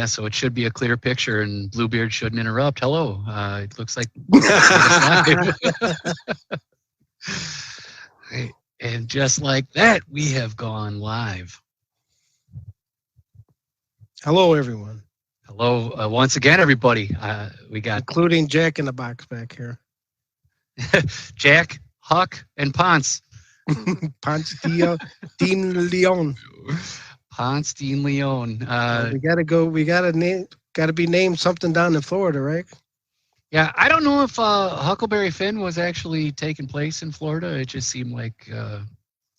Yeah, so it should be a clear picture, and Bluebeard shouldn't interrupt. Hello, it looks like Right. And just like that, we have gone live. Hello, everyone. Hello, once again, everybody. We got including Jack in the box back here. Jack, Huck, and Ponce. Ponce Dean Leon. Ponce Dean Leon. We gotta go. We gotta be named something down in Florida, right? Yeah, I don't know if Huckleberry Finn was actually taking place in Florida. It just seemed like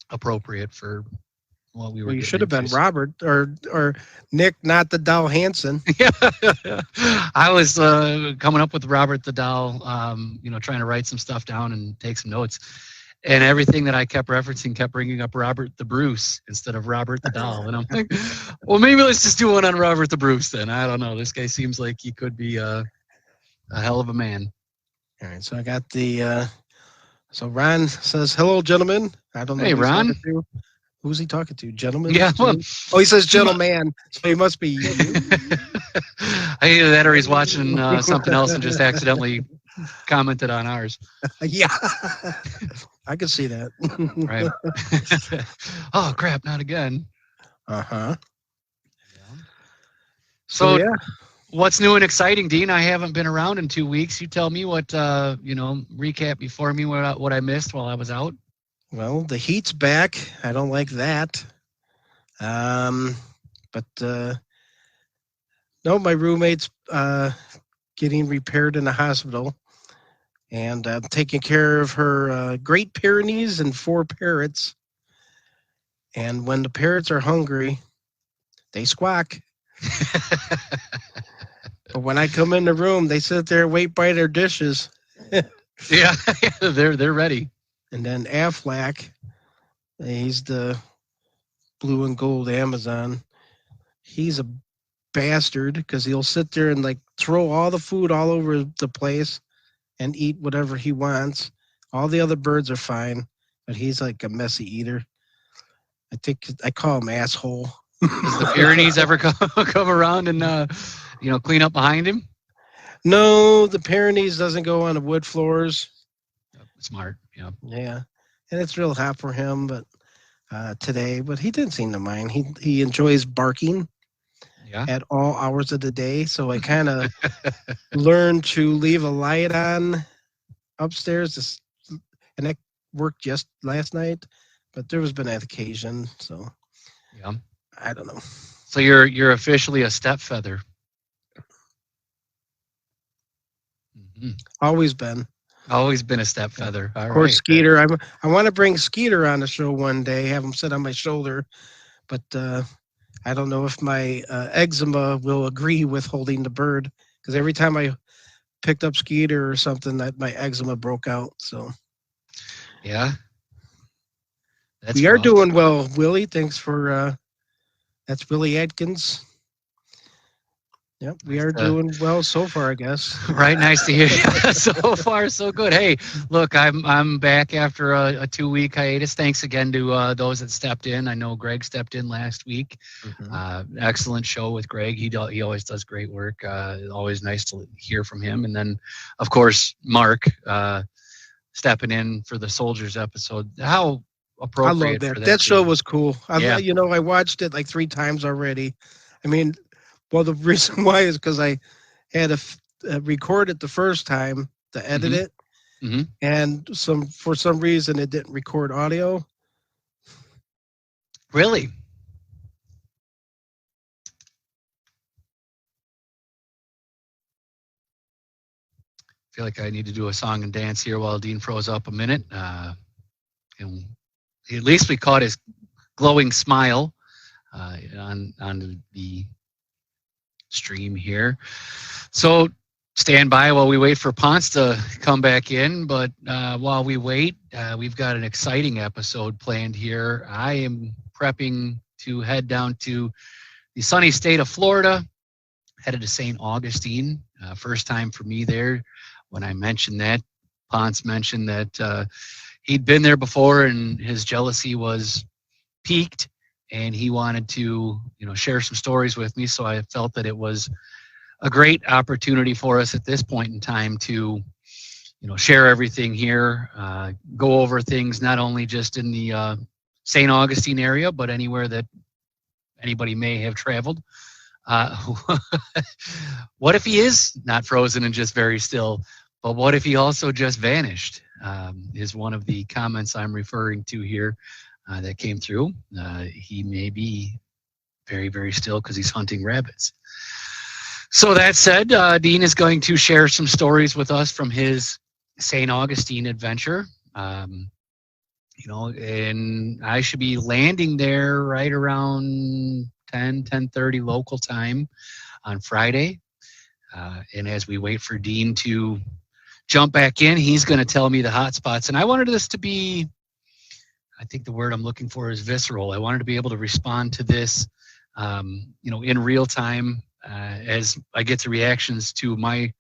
appropriate for what we were. Well, you should have been Robert or Nick, not the Doll Hansen. Yeah, I was coming up with Robert the Doll. Trying to write some stuff down and take some notes, and everything that I kept referencing kept bringing up Robert the Bruce instead of Robert the Doll. And I'm like, well, maybe let's just do one on Robert the Bruce then. I don't know. This guy seems like he could be a hell of a man. All right, so I got the. So Ron says, "Hello, gentlemen." I don't know. Hey, Ron. Who's he talking to? Gentlemen? Yeah. Well, he says gentleman, so he must be you. Either that or he's watching something else and just accidentally commented on ours. Yeah. I can see that. Right. Oh, crap, not again. Uh-huh. Yeah. So, yeah. What's new and exciting, Dean? I haven't been around in 2 weeks. You tell me what, recap before me what I missed while I was out. Well, the heat's back. I don't like that. But no, my roommate's getting repaired in the hospital, and I'm taking care of her Great Pyrenees and 4 parrots. And when the parrots are hungry, they squawk. But when I come in the room, they sit there and wait by their dishes. Yeah, they're ready. And then Aflac, he's the blue and gold Amazon. He's a bastard because he'll sit there and like throw all the food all over the place and eat whatever he wants. All the other birds are fine, but he's like a messy eater. I think I call him asshole. Does the Pyrenees ever come around and clean up behind him? No, the Pyrenees doesn't go on the wood floors. Smart, yeah. Yeah, and it's real hot for him, but today, but he didn't seem to mind. He enjoys barking. Yeah. At all hours of the day, so I kind of learned to leave a light on upstairs, and that worked just last night. But there has been an occasion, so yeah, I don't know. So you're officially a step feather. Mm-hmm. Always been a step feather. All of course, right. Skeeter. I want to bring Skeeter on the show one day, have him sit on my shoulder, but I don't know if my eczema will agree with holding the bird, because every time I picked up Skeeter or something, that my eczema broke out. So yeah, we are doing well, Willie. Thanks for that's Willie Atkins. Yep, we are doing well so far, I guess. Right, nice to hear. So far, so good. Hey, look, I'm back after a 2-week hiatus. Thanks again to those that stepped in. I know Greg stepped in last week. Mm-hmm. Excellent show with Greg. He always does great work. Always nice to hear from him. And then, of course, Mark stepping in for the Soldiers episode. How appropriate! I love that. For that show was cool. Yeah. I watched it like 3 times already. I mean. Well, the reason why is because I had to record it the first time to edit it, and for some reason it didn't record audio. Really? I feel like I need to do a song and dance here while Dean froze up a minute. And at least we caught his glowing smile on the stream here. So stand by while we wait for Ponce to come back in. But while we wait, we've got an exciting episode planned here. I am prepping to head down to the sunny state of Florida, headed to St. Augustine. First time for me there. When I mentioned that, Ponce mentioned that he'd been there before and his jealousy was piqued and he wanted to, share some stories with me. So I felt that it was a great opportunity for us at this point in time to, share everything here, go over things not only just in the St. Augustine area, but anywhere that anybody may have traveled. Uh, what if he is not frozen and just very still? But what if he also just vanished? Is one of the comments I'm referring to here that came through. He may be very, very still because he's hunting rabbits. So that said, Dean is going to share some stories with us from his St. Augustine adventure. And I should be landing there right around 10:30 local time on Friday. And as we wait for Dean to jump back in, he's going to tell me the hot spots. And I wanted this to be, I think the word I'm looking for is visceral. I wanted to be able to respond to this, in real time as I get the reactions to my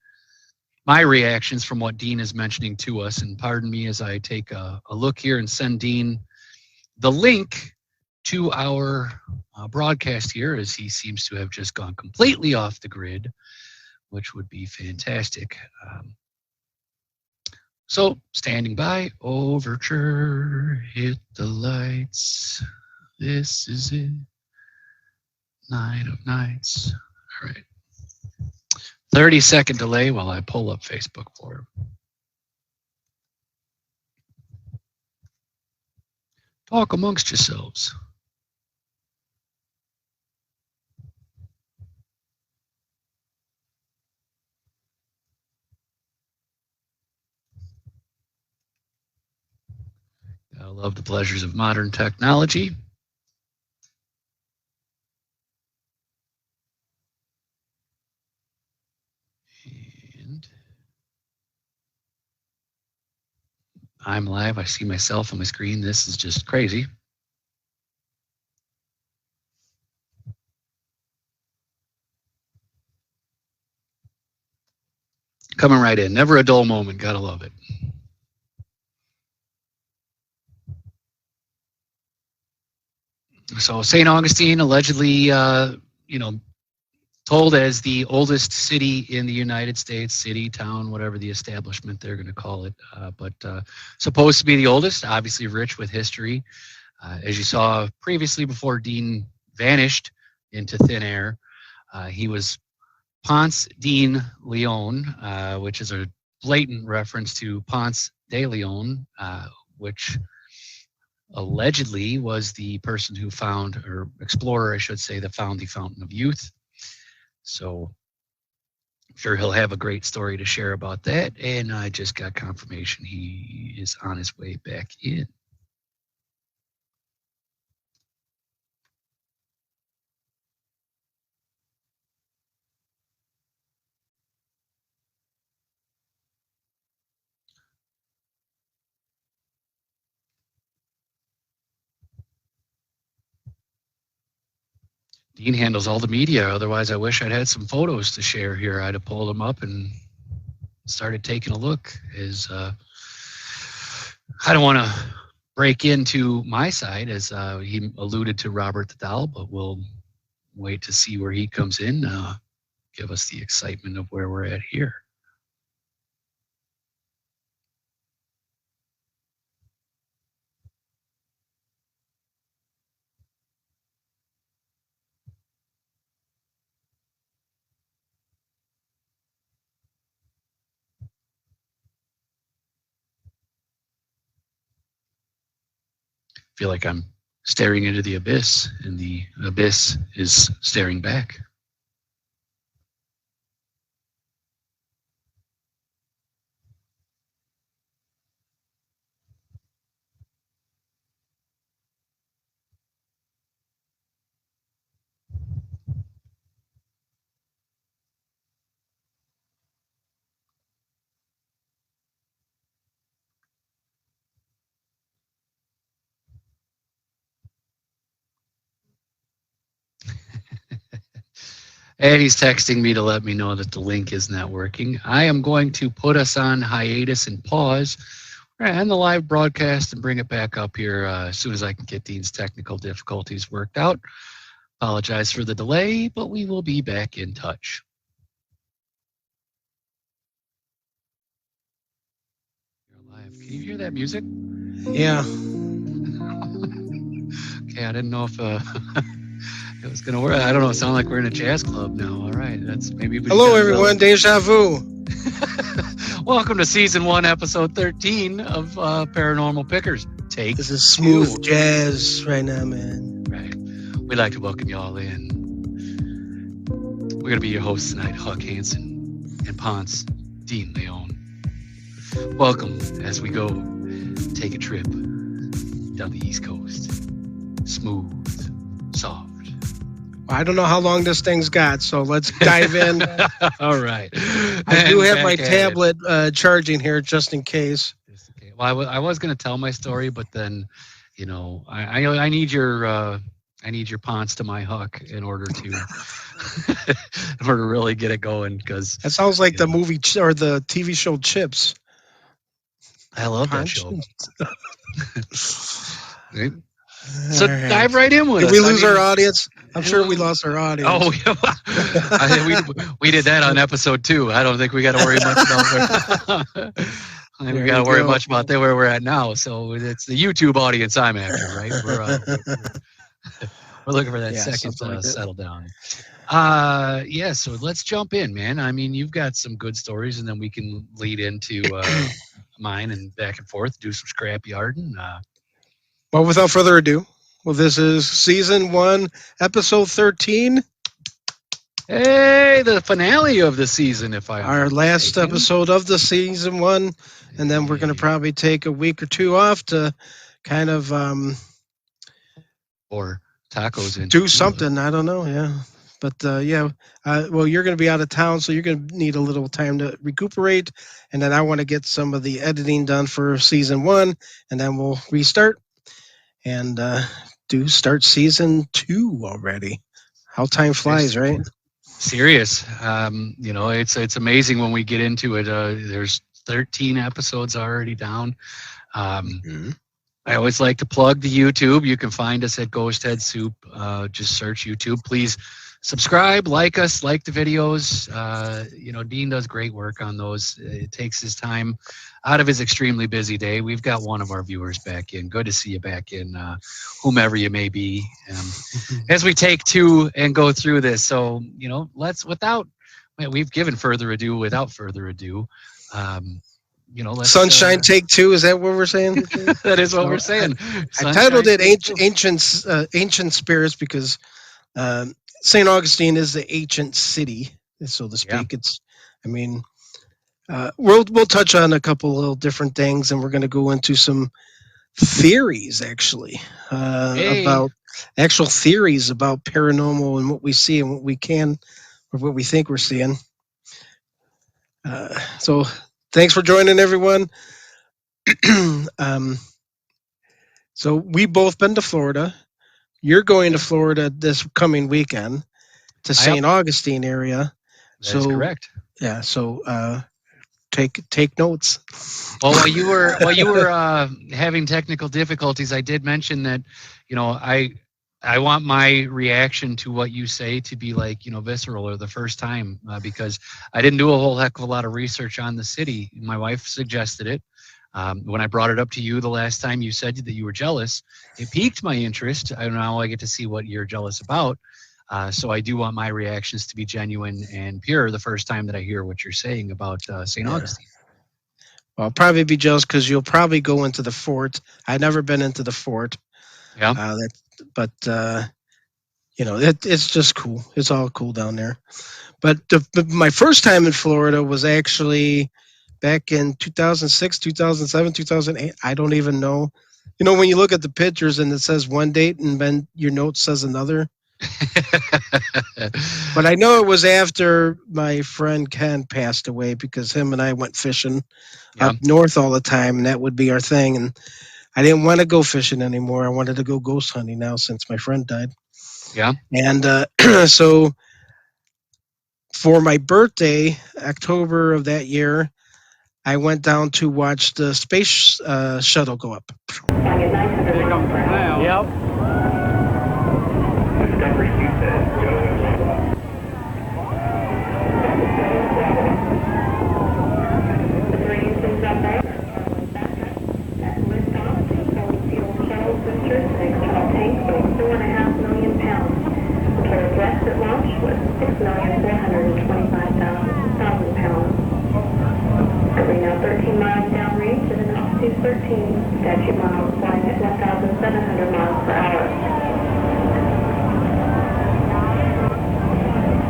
reactions from what Dean is mentioning to us. And pardon me as I take a look here and send Dean the link to our broadcast here, as he seems to have just gone completely off the grid, which would be fantastic. So standing by, overture, hit the lights. This is it. Night of nights. All right. 30-second delay while I pull up Facebook for him. Talk amongst yourselves. I love the pleasures of modern technology. And I'm live. I see myself on my screen. This is just crazy. Coming right in. Never a dull moment. Gotta love it. So St. Augustine, allegedly, told as the oldest city in the United States, city, town, whatever the establishment they're going to call it, but supposed to be the oldest, obviously rich with history. As you saw previously before Dean vanished into thin air, he was Ponce de Leon, which is a blatant reference to Ponce de Leon, which allegedly was the person who found, or explorer, I should say, that found the Fountain of Youth. So I'm sure he'll have a great story to share about that. And I just got confirmation he is on his way back in. Dean handles all the media. Otherwise, I wish I'd had some photos to share here. I'd have pulled them up and started taking a look. I don't want to break into my side, as he alluded to Robert the Doll, but we'll wait to see where he comes in. Give us the excitement of where we're at here. Feel like I'm staring into the abyss, and the abyss is staring back. And he's texting me to let me know that the link is not working. I am going to put us on hiatus and pause and the live broadcast and bring it back up here as soon as I can get Dean's technical difficulties worked out. Apologize for the delay, but we will be back in touch. You're live. Can you hear that music? Yeah. Okay, I didn't know if it was going to work. I don't know. It sounds like we're in a jazz club now. All right. That's maybe. Hello, everyone. Deja vu. Welcome to season 1, episode 13 of Paranormal Pickers. Take This is smooth 2. jazz right now, man. Right. We'd like to welcome you all in. We're going to be your hosts tonight, Huck Hansen and Ponce Dean Leone. Welcome as we go take a trip down the East Coast. Smooth, soft. I don't know how long this thing's got, so let's dive in. All right. I do have my tablet charging here just in case. Okay. Well, I was going to tell my story, but then, you know, I need your Ponce to my Huck in order to in order to really get it going, because That sounds like the movie or the TV show Chips. I love that show. Right? So All right. dive right in with Did us. we lose our audience? I'm sure we lost our audience. Oh, yeah. we did that on episode 2. I don't think we got to worry much about we got to worry much about where we're at now. So it's the YouTube audience I'm after, right? We're looking for that second to settle down. Yeah, so let's jump in, man. I mean, you've got some good stories, and then we can lead into mine and back and forth, do some scrapyarding. Well, without further ado, this is season 1, episode 13. Hey, the finale of the season, if I'm our last episode of the season 1, and then we're going to probably take a week or 2 off to kind of or tacos and do something. I don't know, yeah. But well, you're going to be out of town, so you're going to need a little time to recuperate, and then I want to get some of the editing done for season 1, and then we'll restart and start season 2 already. How time flies, right? Serious. You know, it's amazing when we get into it. There's 13 episodes already down. I always like to plug the YouTube. You can find us at Ghost Head Soup. Just search YouTube. Please subscribe, like us, like the videos. You know, Dean does great work on those. It takes his time out of his extremely busy day. We've got one of our viewers back in. Good to see you back in, whomever you may be. As we take 2 and go through this. So, you know, we've given further ado without further ado. You know, let's, Sunshine take 2. Is that what we're saying? That is what we're saying. I titled it Ancient Spirits because St. Augustine is the ancient city, so to speak. Yeah. I mean, we'll touch on a couple little different things, and we're going to go into some theories, actually, about actual theories about paranormal and what we see and what we can, or what we think we're seeing. So thanks for joining, everyone. So we both been to Florida. You're going to Florida this coming weekend to St. Augustine area. That's correct. Yeah. So take notes. Well, while you were having technical difficulties, I did mention that, you know, I want my reaction to what you say to be like, you know, visceral or the first time, because I didn't do a whole heck of a lot of research on the city. My wife suggested it. When I brought it up to you the last time, you said that you were jealous. It piqued my interest. I now I get to see what you're jealous about. So I do want my reactions to be genuine and pure the first time that I hear what you're saying about St. Augustine. Well, I'll probably be jealous because you'll probably go into the fort. I've never been into the fort. Yeah. But you know, it's just cool. It's all cool down there. But my first time in Florida was actually back in 2006, 2007, 2008. I don't even know. You know, when you look at the pictures and it says one date and then your note says another. But I know it was after my friend Ken passed away, because him and I went fishing up north all the time, and that would be our thing. And I didn't want to go fishing anymore. I wanted to go ghost hunting now since my friend died. Yeah. And so for my birthday, October of that year, I went down to watch the space shuttle go up. Here it comes now. Yep. Statute miles, flying at 1,700 miles per hour.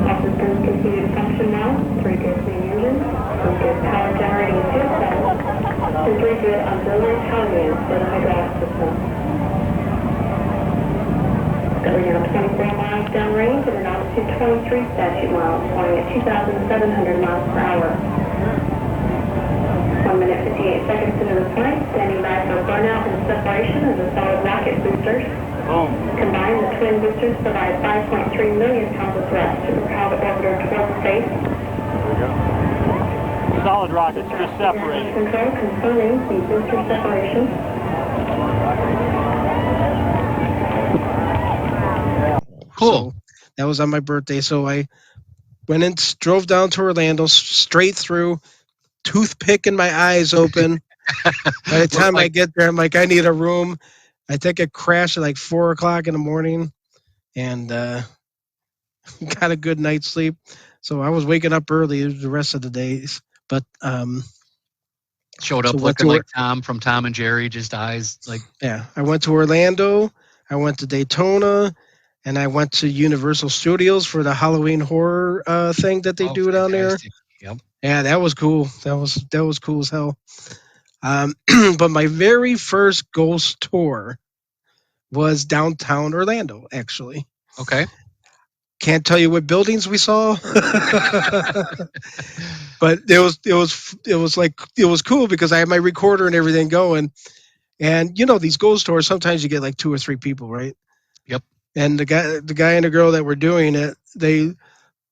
All systems continue to function well. 3 good clean engines, 1 good power generating fuel cells, and 3 good auxiliary power units for the hydraulic system. Going now 24 miles downrange at an altitude 23 statute miles, flying at 2,700 miles per hour. 1 minute 58 seconds into the flight, standing by for burnout and separation of the solid rocket boosters. Boom. Combined, the twin boosters provide 5.3 million pounds of thrust to propel the orbiter towards space. There we go. Solid rockets just separated. Control confirming the booster separation. Cool. So that was on my birthday. So I went and drove down to Orlando, straight through, toothpick in my eyes open. By the time I get there, I'm like, I need a room. I think it crashed at like 4 o'clock in the morning, and got a good night's sleep. So I was waking up early the rest of the days. But Showed up So went looking to like Tom from Tom and Jerry, just eyes like. yeah, I went to Orlando, I went to Daytona, and I went to Universal Studios for the Halloween horror thing that they Oh, do down there. fantastic. Yep. Yeah, that was cool. That was cool as hell. But my very first ghost tour was downtown Orlando, actually. Okay. Can't tell you what buildings we saw, but it was cool because I had my recorder and everything going. And these ghost tours, sometimes you get like 2 or 3 people, right? Yep. And the guy and the girl that were doing it,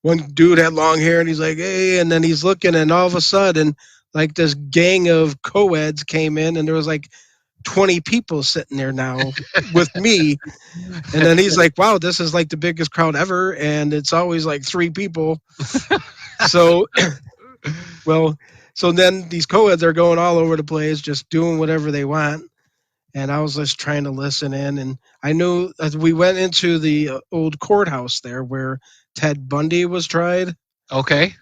one dude had long hair and he's like, hey, and then he's looking, and all of a sudden, like this gang of co-eds came in, and there was like 20 people sitting there now with me. And then he's like, wow, this is like the biggest crowd ever, and it's always like 3 people. So so then these co-eds are going all over the place, just doing whatever they want. And I was just trying to listen in, and I knew as we went into the old courthouse there where Ted Bundy was tried. Okay.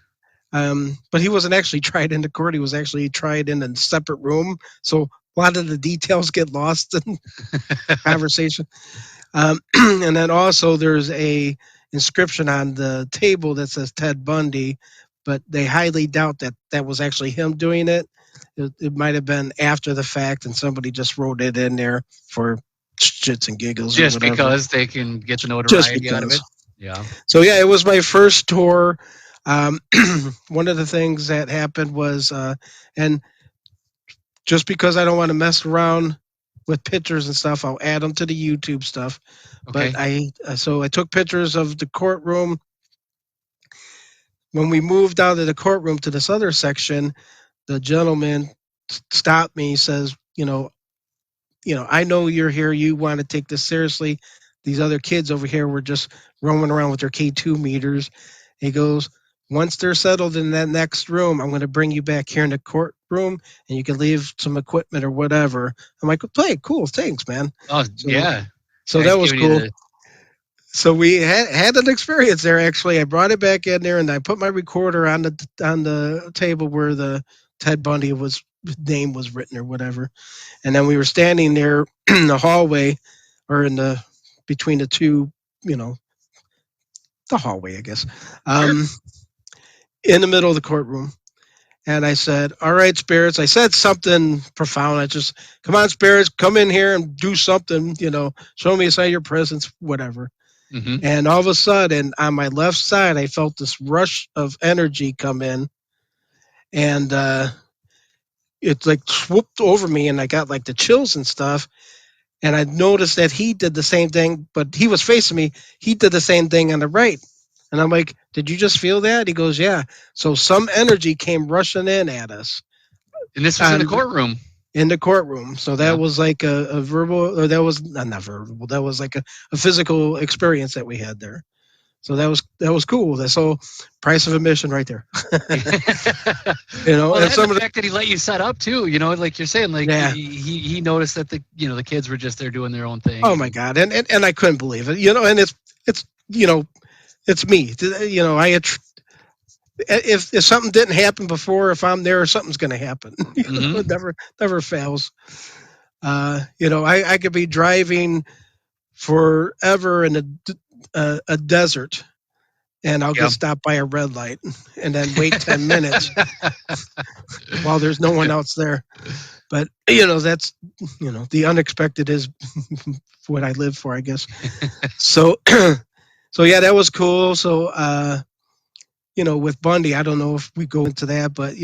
But he wasn't actually tried in the court. He was actually tried in a separate room. So a lot of the details get lost in conversation. And then also there's a inscription on the table that says Ted Bundy, but they highly doubt that that was actually him doing it. It might have been after the fact, and somebody just wrote it in there for shits and giggles. Just or whatever. because they can get the Just notoriety out of it. because. Yeah. So yeah, it was my first tour. One of the things that happened was, and just because I don't want to mess around with pictures and stuff, I'll add them to the YouTube stuff. Okay. But I took pictures of the courtroom. When we moved out of the courtroom to this other section, the gentleman stopped me, says, I know you're here. You want to take this seriously. These other kids over here were just roaming around with their K2 meters. He goes, once they're settled in that next room, I'm going to bring you back here in the courtroom, and you can leave some equipment or whatever. I'm like, hey, cool, thanks, man. Oh, yeah. So Nice that was giving you cool. So we had an experience there. Actually, I brought it back in there, and I put my recorder on the table where the Ted Bundy name was written or whatever. And then we were standing there in the hallway, or between the two, the hallway, I guess, in the middle of the courtroom. And I said, all right, spirits. I said something profound. I just, come on, spirits, come in here and do something, show me a sign of your presence, whatever. Mm-hmm. And all of a sudden, on my left side, I felt this rush of energy come in. And it like swooped over me, and I got like the chills and stuff. And I noticed that he did the same thing, but he was facing me. He did the same thing on the right. And I'm like, did you just feel that? He goes, yeah. So some energy came rushing in at us. And this was in the And- courtroom. in the courtroom. So that Yeah. was like a verbal, or that was not verbal. That was like a physical experience that we had there. So that was cool. That's all price of admission right there. You know, Well, and and some the of the fact that he let you set up too, like you're saying, like Yeah. he noticed that the kids were just there doing their own thing. oh my god, and I couldn't believe it. You know, and it's it's me. You know, if something didn't happen before, if I'm there, something's going to happen. You know, it never fails. You know, I could be driving forever in a desert, and I'll Yeah. get stopped by a red light, and then wait 10 minutes while there's no one else there. But you know, that's the unexpected is what I live for, I guess. So, so yeah, that was cool. So, with Bundy, I don't know if we go into that, but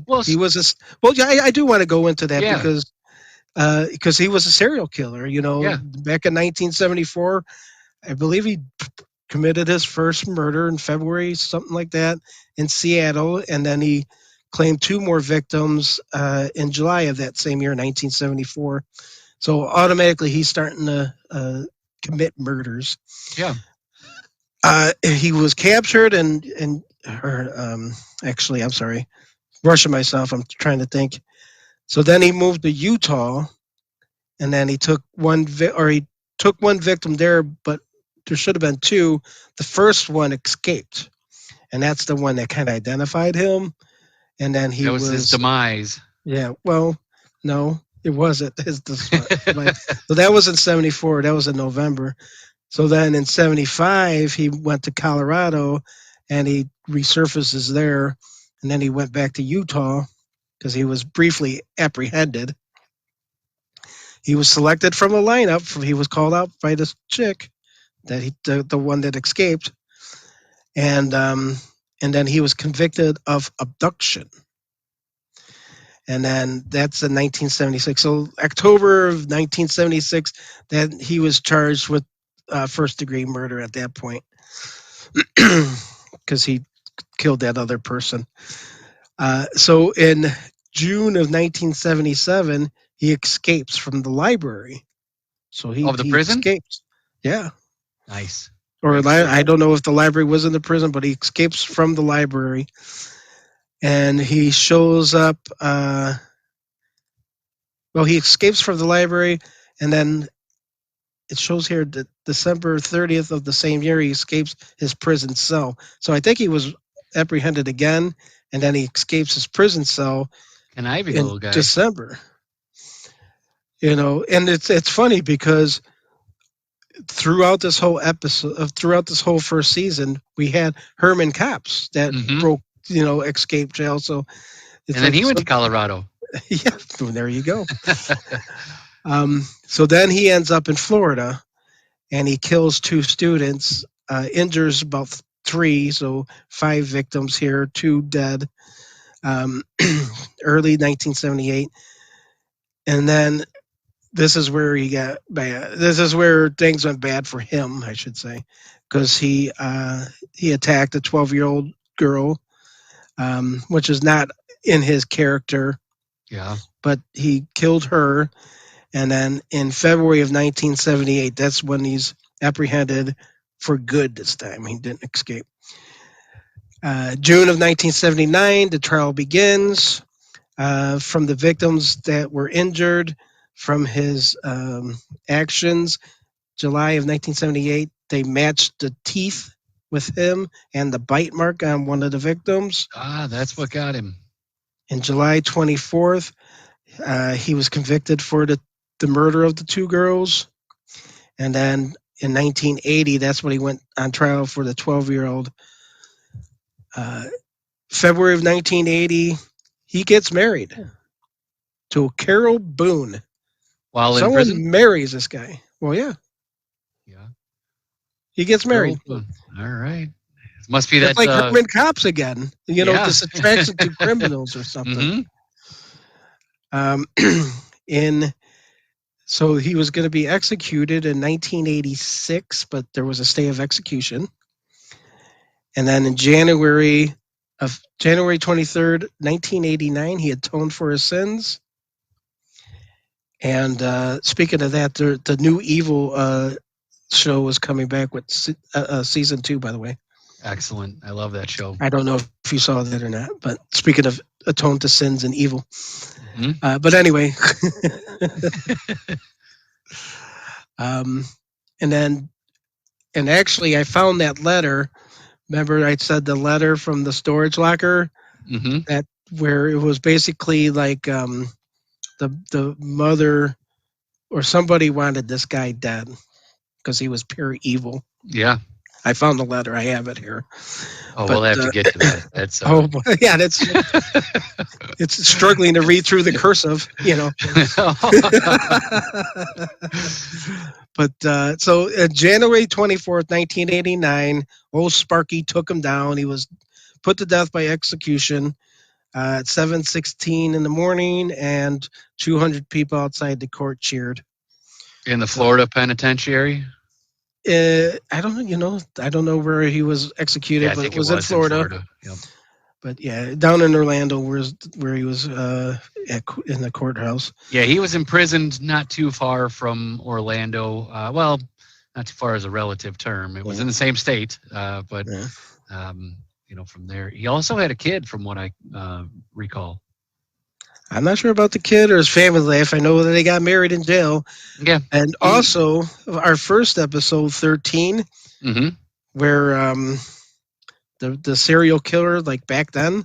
Well, he was well, yeah, I do want to go into that Yeah. because he was a serial killer. Yeah. Back in 1974, I believe he committed his first murder in February, something like that, in Seattle, and then he claimed 2 more victims in July of that same year, 1974. So automatically, he's starting to commit murders. Yeah. He was captured actually, I'm sorry, rushing myself. I'm trying to think. So then he moved to Utah, and then he took one victim there, but there should have been 2. The first one escaped, and that's the one that kind of identified him. And then he That was his demise. yeah. Well, no, it wasn't his demise. So that was in 74. That was in November. So then in 75, he went to Colorado, and he resurfaces there, and then he went back to Utah because he was briefly apprehended. He was selected from a lineup. He was called out by this chick that the one that escaped, and then he was convicted of abduction. And then that's in 1976. So October of 1976, that he was charged with first-degree murder at that point because he killed that other person. So in June of 1977, he escapes from the library. So he Of the prison? escapes. Yeah. Nice. Or Makes sense. I don't know if the library was in the prison, but he escapes from the library. And he shows up. He escapes from the library, and then it shows here that December 30th of the same year, he escapes his prison cell. So I think he was apprehended again, and then he escapes his prison cell Conniving in little guy. December. And it's funny because throughout this whole first season, we had Herman Cops that Mhm. escaped jail. So it's And then he went to Colorado. yeah, well, there you go. So then he ends up in Florida, and he kills 2 students, injures about 3, so 5 victims here, 2 dead. Early 1978, and then this is where he got bad. This is where things went bad for him, I should say, because he attacked a 12-year-old girl, which is not in his character. Yeah. But he killed her, and then in February of 1978, that's when he's apprehended for good this time. He didn't escape. June of 1979, the trial begins. From the victims that were injured from his actions, July of 1978, they matched the teeth with him and the bite mark on one of the victims. That's what got him. In July 24th, he was convicted for the murder of the 2 girls. And then in 1980, that's when he went on trial for the 12-year-old. February of 1980, he gets married to Carol Boone. While in Someone prison? marries this guy. Well, yeah, Yeah. he gets married. All right. Must be It's that like Herman Cops again. Yeah. This attraction to criminals or something. Mhm. So he was going to be executed in 1986, but there was a stay of execution. And then in January of January 23rd, 1989. He atoned for his sins. And speaking of that, the new Evil show was coming back with season 2, by the way. Excellent. I love that show. I don't know if you saw that or not, but speaking of atone to sins and evil. Mhm. But anyway. And actually I found that letter. Remember I said the letter from the storage locker Hmm. that where it was basically like the mother or somebody wanted this guy dead because he was pure evil. Yeah. I found the letter. I have it here. Oh, But, we'll have to get to that. That's Oh yeah, it's struggling to read through the cursive, But so January 24th, 1989, old Sparky took him down. He was put to death by execution at 7:16 in the morning, and 200 people outside the court cheered. In the Florida penitentiary. I don't know. I don't know where he was executed, Yeah, I but think it was in Florida. Yep. But yeah, down in Orlando, where he was in the courthouse. Yeah, he was imprisoned not too far from Orlando. Well, not too far as a relative term. It was in the same state, but Yeah. From there, he also had a kid, from what I recall. I'm not sure about the kid or his family life. I know that they got married in jail. Yeah, And also, our first episode, 13, hmm where the serial killer, like back then,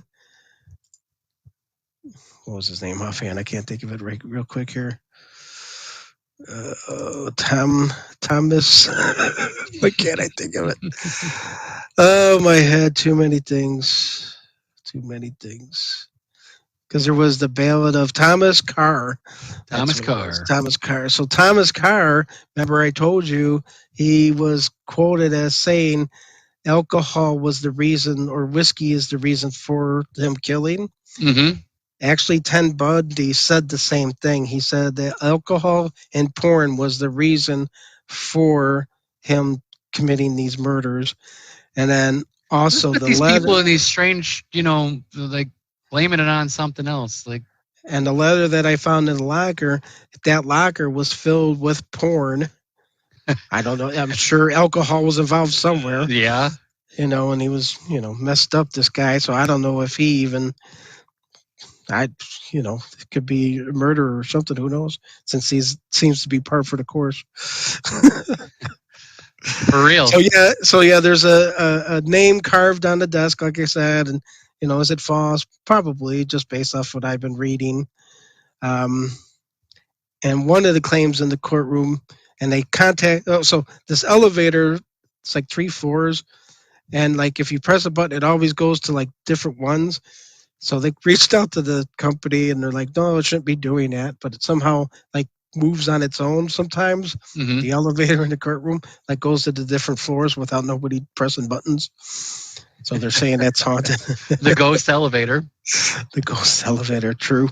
what was his name offhand? I can't think of it real quick here. Thomas. Why can't I think of it? Oh, my head. Too many things. Because there was the ballad of Thomas Carr. Thomas That's what it was, Carr. Thomas Carr. So Thomas Carr, remember I told you, he was quoted as saying alcohol was the reason, or whiskey is the reason for him killing. hmm Actually, Ted Bundy said the same thing. He said that alcohol and porn was the reason for him committing these murders. And then also the these letter, people in these strange, like blaming it on something else. Like, and the letter that I found in the locker, that locker was filled with porn. I don't know. I'm sure alcohol was involved somewhere. yeah, And he was, messed up, this guy. So I don't know if he even, it could be a murder or something. Who knows? Since he seems to be par for the course. for real. So yeah, there's a name carved on the desk, like I said, and is it false? Probably, just based off what I've been reading. And one of the claims in the courtroom, and they so this elevator, it's like 3 floors, and like if you press a button, it always goes to like different ones. So they reached out to the company and they're like, no, it shouldn't be doing that, but it somehow like moves on its own sometimes. hmm The elevator in the courtroom like goes to the different floors without nobody pressing buttons. So they're saying that's haunted. The ghost elevator. The ghost elevator, true.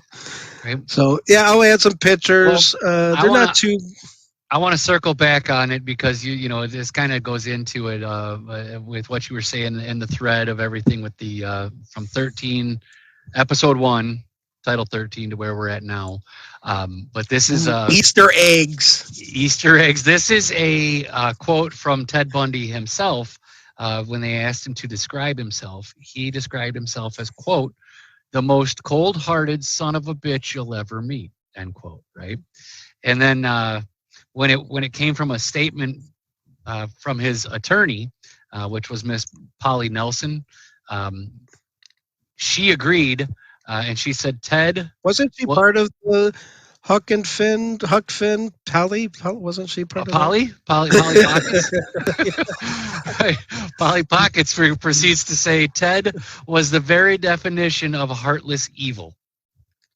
Right. So yeah, I'll add some pictures. They're not too. I want to circle back on it because this kind of goes into it with what you were saying in the thread of everything with the from 13, episode 1, title 13 to where we're at now. But this is Easter eggs. Easter eggs. This is a quote from Ted Bundy himself. When they asked him to describe himself, he described himself as, quote, the most cold-hearted son of a bitch you'll ever meet, end quote. Right. And then when it came from a statement from his attorney, which was Miss Polly Nelson, she agreed, and she said, Ted, wasn't she part of the Huck Finn, Polly? Wasn't she part of Polly Pockets? Polly Pockets proceeds to say, Ted was the very definition of heartless evil.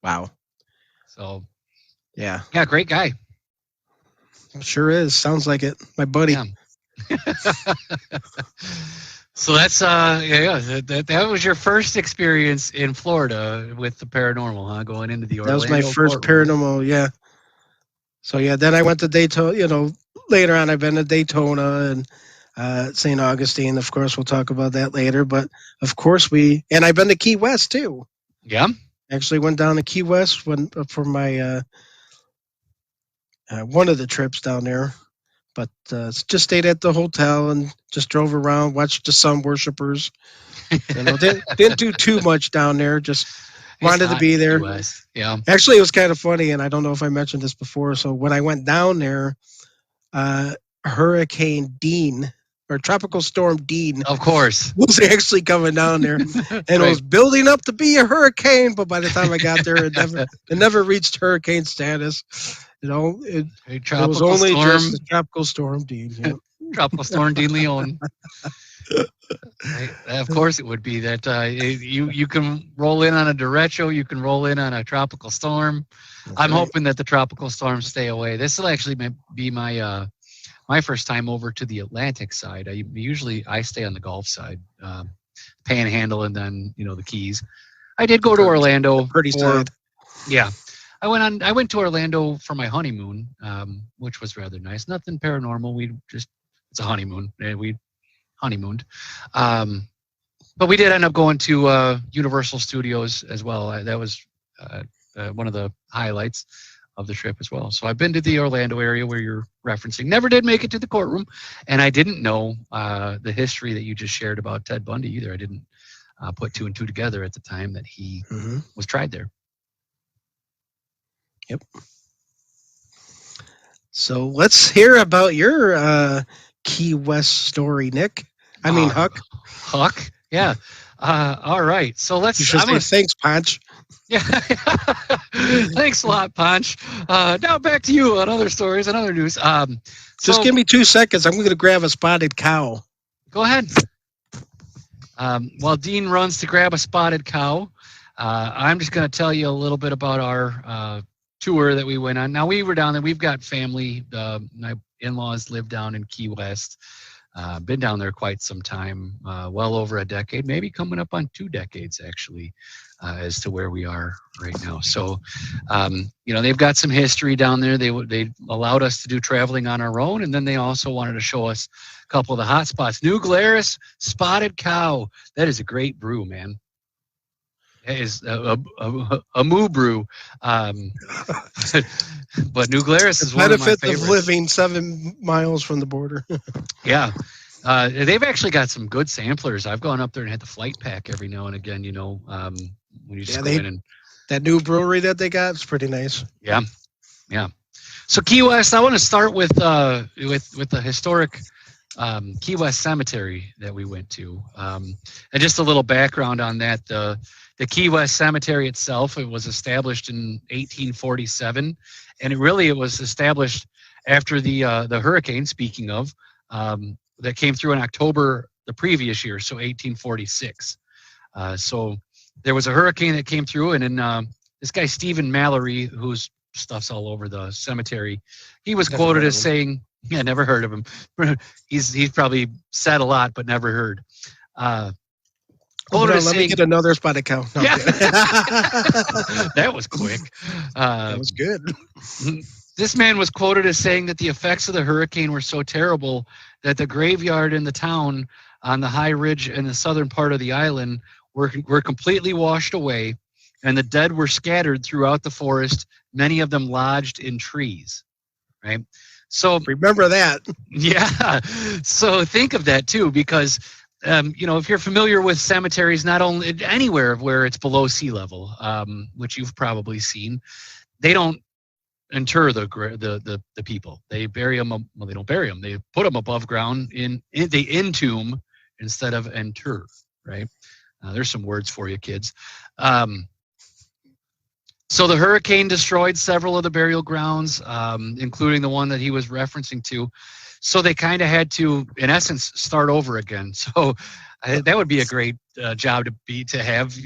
Wow. So, yeah, great guy. Sure is. Sounds like it. My buddy. Yeah. So that's that was your first experience in Florida with the paranormal, huh? Going into the Orlando. That was my first courtroom. paranormal, yeah. So yeah, then I went to Daytona. Later on I've been to Daytona, and St. Augustine. Of course, we'll talk about that later. But of course, and I've been to Key West too. Yeah. Actually, went down to Key West for my one of the trips down there. But just stayed at the hotel and just drove around, watched the sun worshipers. Didn't do too much down there. Just wanted to be there. US. Yeah. Actually, it was kind of funny, and I don't know if I mentioned this before. So when I went down there, Hurricane Dean or Tropical Storm Dean Of course. was actually coming down there, and Right. it was building up to be a hurricane. But by the time I got there, it never reached hurricane status. It was Tropical only storm. just a Tropical Storm Dean. Yeah. Tropical Storm Dean Leon. Right. Of course, it would be that you can roll in on a derecho, you can roll in on a tropical storm. I'm right. hoping that the tropical storms stay away. This will actually be my my first time over to the Atlantic side. I stay on the Gulf side, Panhandle, and then the Keys. I did go to Orlando. Pretty side. Yeah. I went to Orlando for my honeymoon, which was rather nice. Nothing paranormal. It's a honeymoon. We honeymooned. But we did end up going to Universal Studios as well. That was one of the highlights of the trip as well. So I've been to the Orlando area where you're referencing. Never did make it to the courtroom, and I didn't know the history that you just shared about Ted Bundy either. I didn't put two and two together at the time that he was tried there. Yep. So let's hear about your Key West story, Nick. I mean, Huck. Huck? Yeah. All right. So let's. You should say thanks, Ponch. Yeah. Thanks a lot, Ponch. Now back to you on other stories and other news. Just give me 2 seconds. I'm going to grab a spotted cow. Go ahead. While Dean runs to grab a spotted cow, I'm just going to tell you a little bit about our tour that we went on. Now, we were down there. We've got family. My in-laws live down in Key West. Been down there quite some time, well over a decade, maybe coming up on 2 decades, actually, as to where we are right now. So, they've got some history down there. They allowed us to do traveling on our own, and then they also wanted to show us a couple of the hot spots. New Glarus Spotted Cow. That is a great brew, man. It is a moo brew. But New Glarus is one of my favorites. Benefit of living 7 miles from the border. Yeah. They've actually got some good samplers. I've gone up there and had the flight pack every now and again, when you just go in and... That new brewery that they got is pretty nice. Yeah. Yeah. So Key West, I want to start with the historic Key West Cemetery that we went to. And just a little background on that. The Key West Cemetery itself, it was established in 1847, and it was established after the hurricane, speaking of, that came through in October the previous year, so 1846. So there was a hurricane that came through, and then this guy, Stephen Mallory, whose stuff's all over the cemetery, he was quoted as saying, yeah, never heard of him. He's probably said a lot, but never heard. Let me get another spotted cow. No, yeah. That was quick. That was good. This man was quoted as saying that the effects of the hurricane were so terrible that the graveyard in the town on the high ridge in the southern part of the island were completely washed away, and the dead were scattered throughout the forest, many of them lodged in trees. Right? So remember that. Yeah. So think of that too, because if you're familiar with cemeteries, not only anywhere where it's below sea level, which you've probably seen, they don't inter the people. They bury them. Well, they don't bury them. They put them above ground. They entomb instead of inter. Right. There's some words for you, kids. So the hurricane destroyed several of the burial grounds, including the one that he was referencing to. So they kind of had to, in essence, start over again. So that would be a great job to have.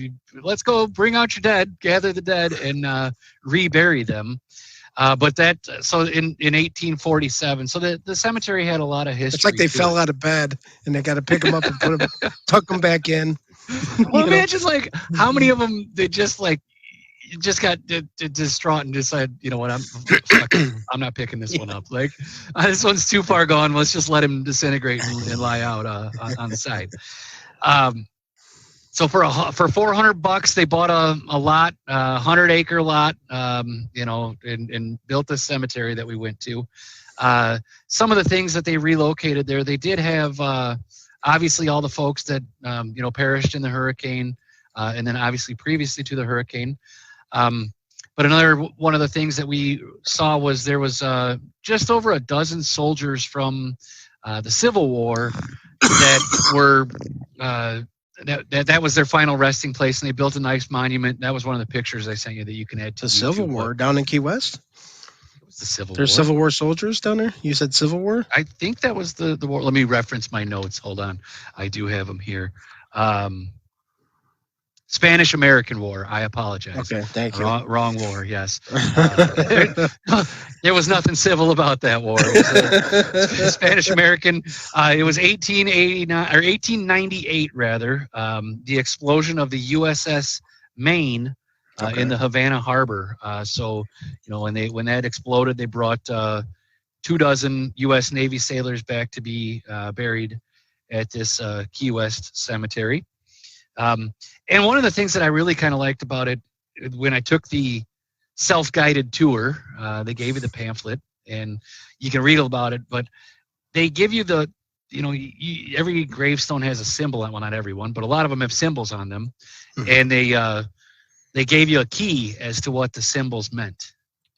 Let's go bring out your dead, gather the dead, and rebury them. So in 1847, so the cemetery had a lot of history. It's like they fell out of bed and they got to pick them up and tuck them back in. Well, imagine like how many of them they just like just got distraught and decided, you know what, I'm not picking this one up. Like, this one's too far gone. Let's just let him disintegrate and lie out on the side. So for $400, they bought a lot, 100-acre lot, you know, and built this cemetery that we went to. Some of the things that they relocated there, they did have obviously all the folks that you know, perished in the hurricane, and then obviously previously to the hurricane. But another one of the things that we saw was there was just over a dozen soldiers from the Civil War that were that was their final resting place, and they built a nice monument. That was one of the pictures I sent you that you can add to The Civil War down in Key West? It was the Civil There's War. Civil War soldiers down there? You said Civil War? I think that was the war. Let me reference my notes. Hold on. I do have them here. Spanish-American War. I apologize. Okay, thank you. Wrong war, yes. There was nothing civil about that war. Spanish-American. It was 1889 or 1898 rather. The explosion of the USS Maine in the Havana Harbor. So, you know, when that exploded, they brought 24 U.S. Navy sailors back to be buried at this Key West cemetery. And one of the things that I really kind of liked about it, when I took the self-guided tour, they gave you the pamphlet and you can read about it, but they give you the, you know, every gravestone has a symbol on, well, not everyone, but a lot of them have symbols on them. And they gave you a key as to what the symbols meant.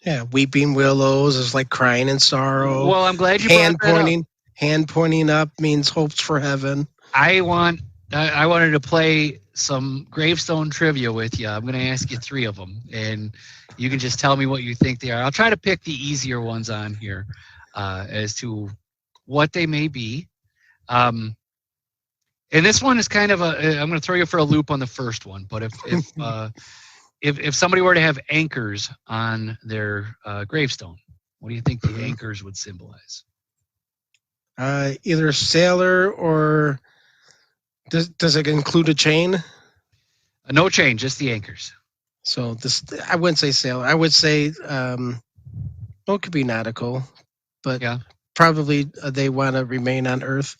Yeah, weeping willows is like crying in sorrow. Well, I'm glad you brought that up. Hand pointing up means hopes for heaven. I wanted to play some gravestone trivia with you. I'm going to ask you 3 of them, and you can just tell me what you think they are. I'll try to pick the easier ones on here as to what they may be. And this one is kind of I'm going to throw you for a loop on the first one, but if somebody were to have anchors on their gravestone, what do you think the anchors would symbolize? Either a sailor or... Does it include a chain? No chain, just the anchors. So this, I wouldn't say sailor. I would say, well, it could be nautical, but yeah, probably they want to remain on Earth,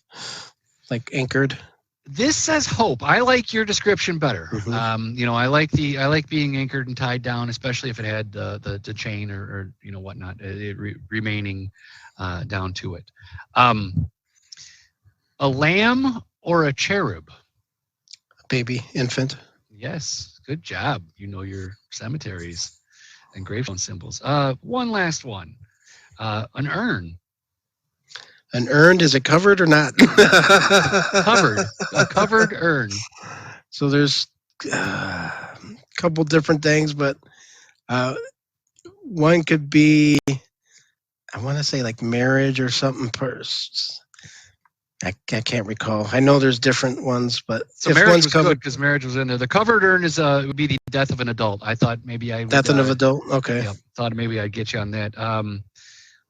like anchored. This says hope. I like your description better. You know, I like being anchored and tied down, especially if it had the chain or you know whatnot, remaining down to it. A lamb or a cherub? Baby, infant. Yes, good job. You know your cemeteries and gravestone symbols. One last one. An urn. An urn, is it covered or not? Covered. A covered urn. So there's a couple different things, but one could be, I want to say like marriage or something. I can't recall. I know there's different ones, but so if marriage one's was covered, good because marriage was in there. The covered urn is would be the death of an adult. I thought maybe I would, death of an adult. Okay. Yeah, thought maybe I'd get you on that.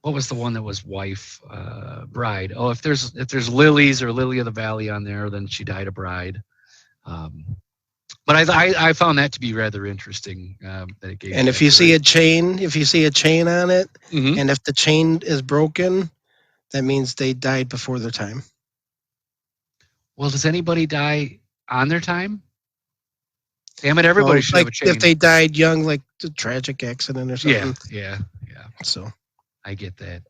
What was the one that was wife, bride? Oh, if there's lilies or lily of the valley on there, then she died a bride. But I found that to be rather interesting. That it gave. And if you see a chain, on it, Mhm. and if the chain is broken, that means they died before their time. Well, does anybody die on their time? Damn it, everybody should have a chain. If they died young, like a tragic accident or something. Yeah. So I get that.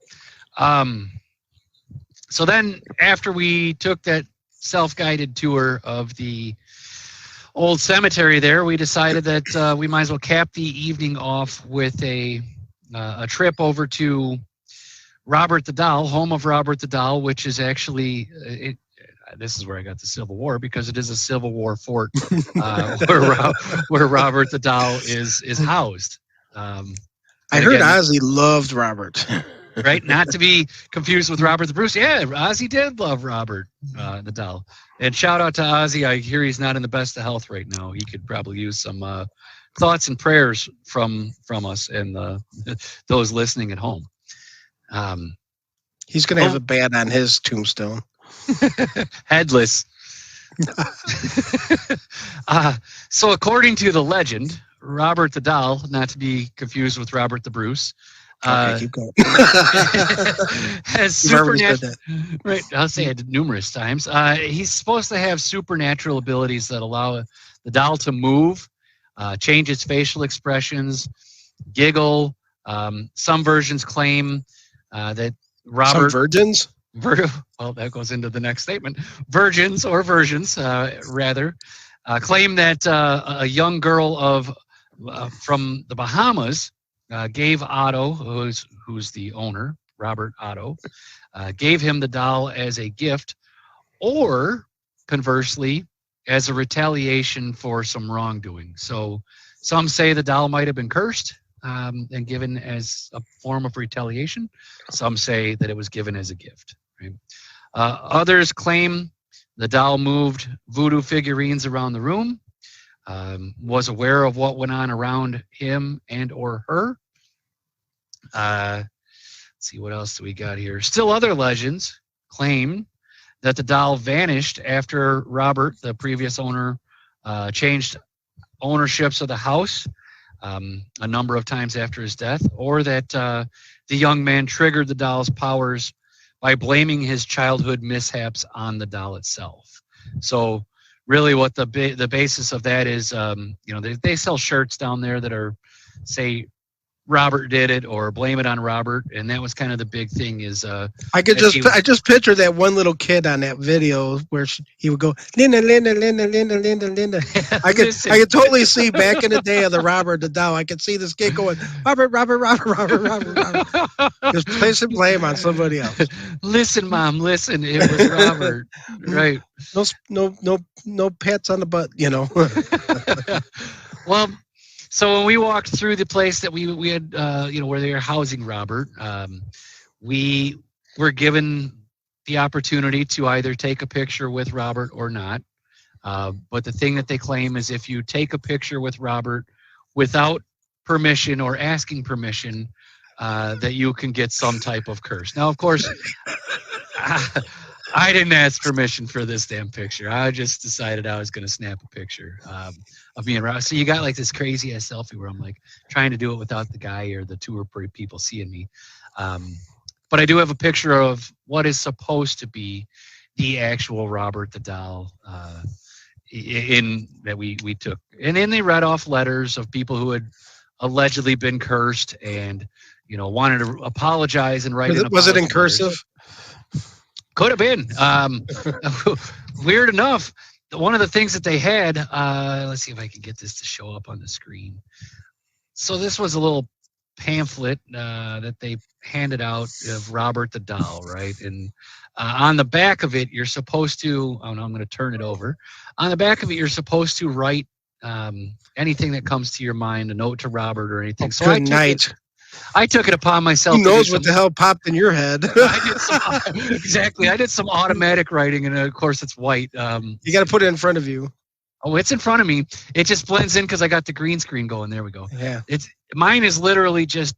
So then after we took that self-guided tour of the old cemetery there, we decided that we might as well cap the evening off with a trip over to Robert the Doll, home of Robert the Doll, which is actually... this is where I got the Civil War, because it is a Civil War fort where Robert the Doll is housed. I heard Ozzy loved Robert. Right? Not to be confused with Robert the Bruce. Yeah, Ozzy did love Robert the Doll. And shout out to Ozzy. I hear he's not in the best of health right now. He could probably use some thoughts and prayers from us and those listening at home. He's going to have a band on his tombstone. Headless. So according to the legend, Robert the Doll, not to be confused with Robert the Bruce, Okay, keep going. has You've already said supernatural. that. Right, I'll say it numerous times. He's supposed to have supernatural abilities that allow the doll to move, change its facial expressions, giggle. Some versions claim that Some Robert. virgins. Well, that goes into the next statement. Virgins or versions, rather, claim that a young girl from the Bahamas gave Otto, who's the owner, Robert Otto, gave him the doll as a gift, or conversely, as a retaliation for some wrongdoing. So some say the doll might have been cursed and given as a form of retaliation. Some say that it was given as a gift. Right? Others claim the doll moved voodoo figurines around the room, was aware of what went on around him and or her. Let's see, what else do we got here? Still other legends claim that the doll vanished after Robert, the previous owner, changed ownerships of the house a number of times after his death, or that the young man triggered the doll's powers by blaming his childhood mishaps on the doll itself. So really what the basis of that is, they sell shirts down there that are, say, Robert did it or blame it on Robert, and that was kind of the big thing is I just picture that one little kid on that video where he would go Linda. I could totally see back in the day of the Robert the Doll. I could see this kid going Robert. Just place and blame on somebody else. Listen, Mom, listen. It was Robert, right? No pats on the butt, Well. So when we walked through the place that we had, where they were housing Robert, we were given the opportunity to either take a picture with Robert or not. But the thing that they claim is if you take a picture with Robert without permission or asking permission, that you can get some type of curse. Now, of course, I didn't ask permission for this damn picture. I just decided I was going to snap a picture of me and Rob. So you got like this crazy ass selfie where I'm like trying to do it without the guy or the two or three people seeing me. But I do have a picture of what is supposed to be the actual Robert the Doll in that we took. And then they read off letters of people who had allegedly been cursed and, wanted to apologize and write. Was it in cursive? Could have been. Weird enough, one of the things that they had, let's see if I can get this to show up on the screen. So this was a little pamphlet that they handed out of Robert the Doll, right? And on the back of it, you're supposed to, I'm going to turn it over. On the back of it, you're supposed to write anything that comes to your mind, a note to Robert or anything. So good night. I took it upon myself. Who knows what the hell popped in your head? Exactly. I did some automatic writing, and of course it's white. You got to put it in front of you. Oh, it's in front of me. It just blends in because I got the green screen going. There we go. Yeah. Mine is literally just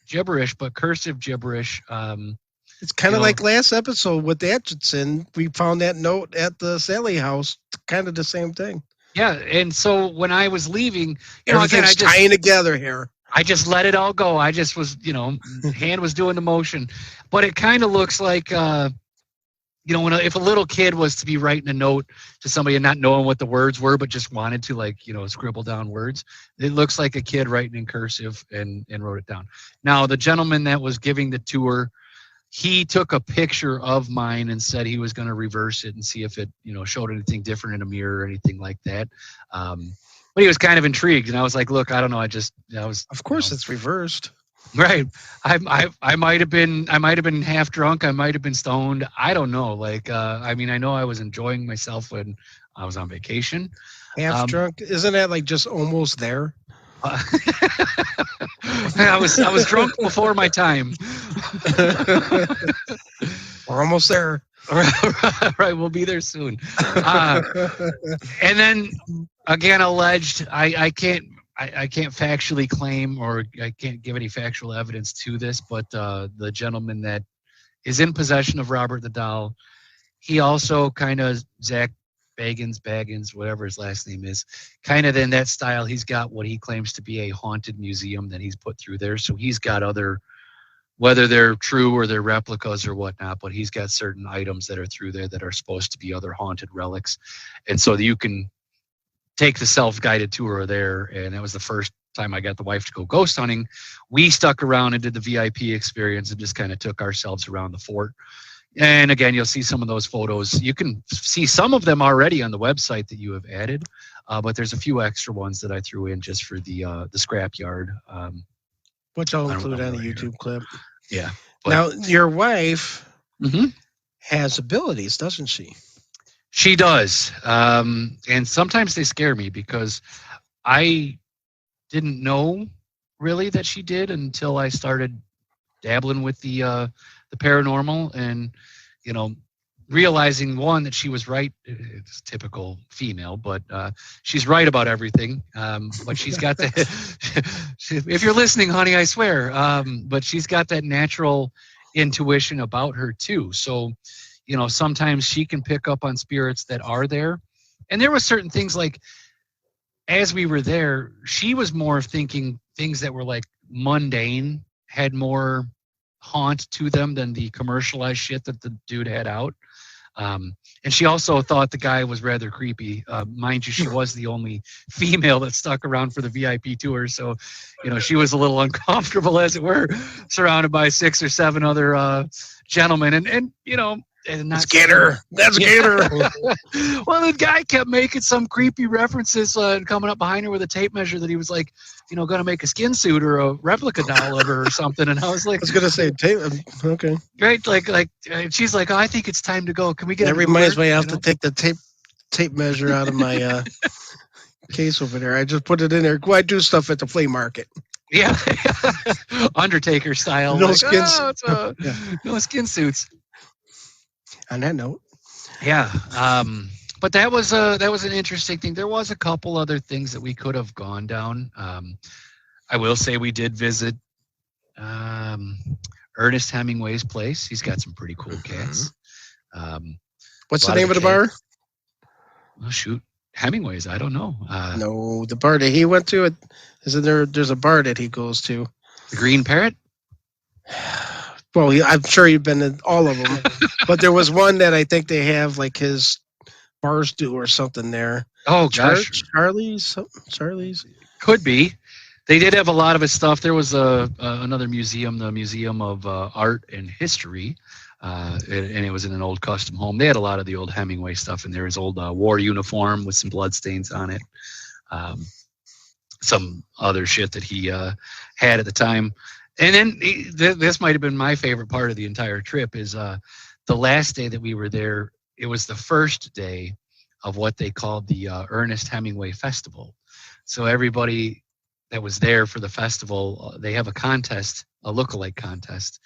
gibberish, but cursive gibberish. It's kind of like last episode with Atchison. We found that note at the Sally house. Kind of the same thing. Yeah, and so when I was leaving, everything's tying together here. I just let it all go. I just was, hand was doing the motion. But it kind of looks like, if a little kid was to be writing a note to somebody and not knowing what the words were, but just wanted to, scribble down words, it looks like a kid writing in cursive and wrote it down. Now, the gentleman that was giving the tour, he took a picture of mine and said he was going to reverse it and see if it, showed anything different in a mirror or anything like that. But he was kind of intrigued, and I was like, "Look, I don't know. Of course, it's reversed, right? I might have been half drunk. I might have been stoned. I don't know. I know I was enjoying myself when I was on vacation. Half drunk, isn't that like just almost there? I was drunk before my time. We're almost there. Right, we'll be there soon. And then again, alleged. I can't factually claim, or I can't give any factual evidence to this, but the gentleman that is in possession of Robert the Doll, he also kind of, Zach, Baggins, whatever his last name is, kind of in that style. He's got what he claims to be a haunted museum that he's put through there. So he's got other, whether they're true or they're replicas or whatnot, but he's got certain items that are through there that are supposed to be other haunted relics. And so you can take the self-guided tour there. And that was the first time I got the wife to go ghost hunting. We stuck around and did the VIP experience and just kind of took ourselves around the fort. And again, you'll see some of those photos. You can see some of them already on the website that you have added, but there's a few extra ones that I threw in just for the scrapyard. Which I'll include on a YouTube clip. Yeah. Now, your wife Mhm. has abilities, doesn't she? She does. And sometimes they scare me because I didn't know really that she did until I started dabbling with the paranormal and, you know, realizing one, that she was right. It's typical female, but she's right about everything. But she's got that, if you're listening, honey, I swear, but she's got that natural intuition about her too. So, you know, sometimes she can pick up on spirits that are there. And there were certain things like, as we were there, she was more thinking things that were like mundane, had more haunt to them than the commercialized shit that the dude had out. And she also thought the guy was rather creepy. Mind you, she was the only female that stuck around for the VIP tour. So, you know, she was a little uncomfortable, as it were, surrounded by 6 or 7 other gentlemen. And you know, and Let's get her. Let's get her. Well, the guy kept making some creepy references and coming up behind her with a tape measure that he was like, you know, going to make a skin suit or a replica doll of her or something. And I was like, I was going to say tape. Okay. Right. Like she's like, oh, I think it's time to go. Can we get That an reminds Uber? me, I have You to know? take the tape measure out of my case over there. I just put it in there. Go, I do stuff at the flea market. Yeah. Undertaker style. No like, skin "Oh, it's, Yeah. no skin suits. On that note, Yeah. But that was an interesting thing. There was a couple other things that we could have gone down. I will say we did visit Ernest Hemingway's place. He's got some pretty cool cats. what's A the lot name of the cat- bar? Oh shoot, Hemingway's. I don't know. No, the bar that he went to. Isn't there? There's a bar that he goes to. The Green Parrot. Well, I'm sure you've been in all of them, but there was one that I think they have like his bars do or something there. Oh gosh, Charlie's. could be. They did have a lot of his stuff. There was another museum, the Museum of Art and History, and it was in an old custom home. They had a lot of the old Hemingway stuff in there. His old war uniform with some bloodstains on it. Some other shit that he had at the time. And then this might have been my favorite part of the entire trip is the last day that we were there. It was the first day of what they called the Ernest Hemingway Festival. So everybody that was there for the festival, they have a contest, a lookalike contest.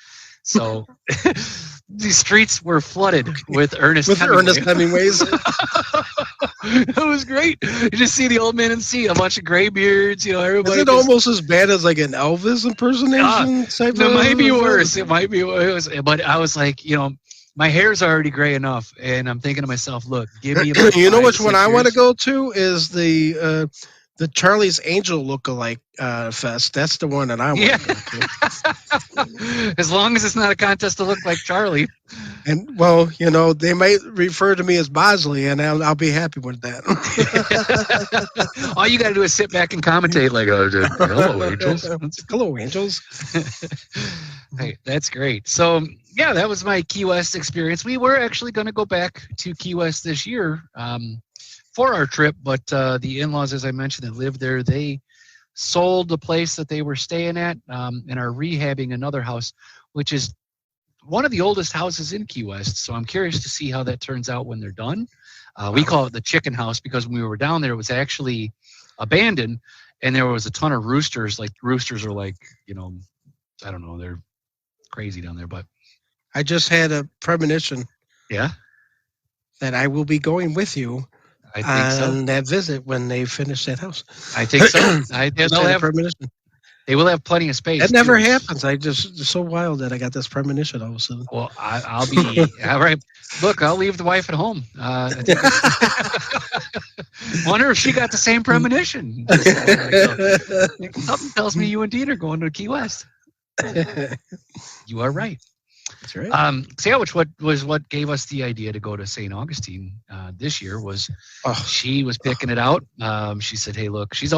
So the streets were flooded with Ernest Hemingways. It was great. You just see the old man and see a bunch of gray beards, you know, everybody. Is it just, almost as bad as like an Elvis impersonation type? it might be worse. It might be worse. But I was like, you know, my hair's already gray enough, and I'm thinking to myself, look, give me about You know 5 which to one 6 I want to years. go to is the Charlie's Angel lookalike fest. That's the one that I want Yeah. to go to. As long as it's not a contest to look like Charlie. And well, you know, they might refer to me as Bosley, and I'll be happy with that. All you got to do is sit back and commentate like, oh, hello, angels. Hello, angels. Hey, that's great. So, yeah, that was my Key West experience. We were actually going to go back to Key West this year for our trip, but the in-laws, as I mentioned, that lived there, they sold the place that they were staying at and are rehabbing another house, which is one of the oldest houses in Key West. So I'm curious to see how that turns out when they're done. We call it the chicken house because when we were down there, it was actually abandoned, and there was a ton of roosters. Like roosters are like, you know, I don't know, they're crazy down there, but I just had a premonition yeah, that I will be going with you I think on that visit when they finish that house. so. I think so. Just They'll had a have premonition. They will have plenty of space. That never too. happens. It's so wild that I got this premonition all of a sudden. Well, I'll be all right. Look, I'll leave the wife at home. I think wonder if she got the same premonition. Something tells me you and Dean are going to Key West. You are right. That's right. So yeah, which was what gave us the idea to go to St. Augustine this year was she was picking it out. She said, "Hey, look, she's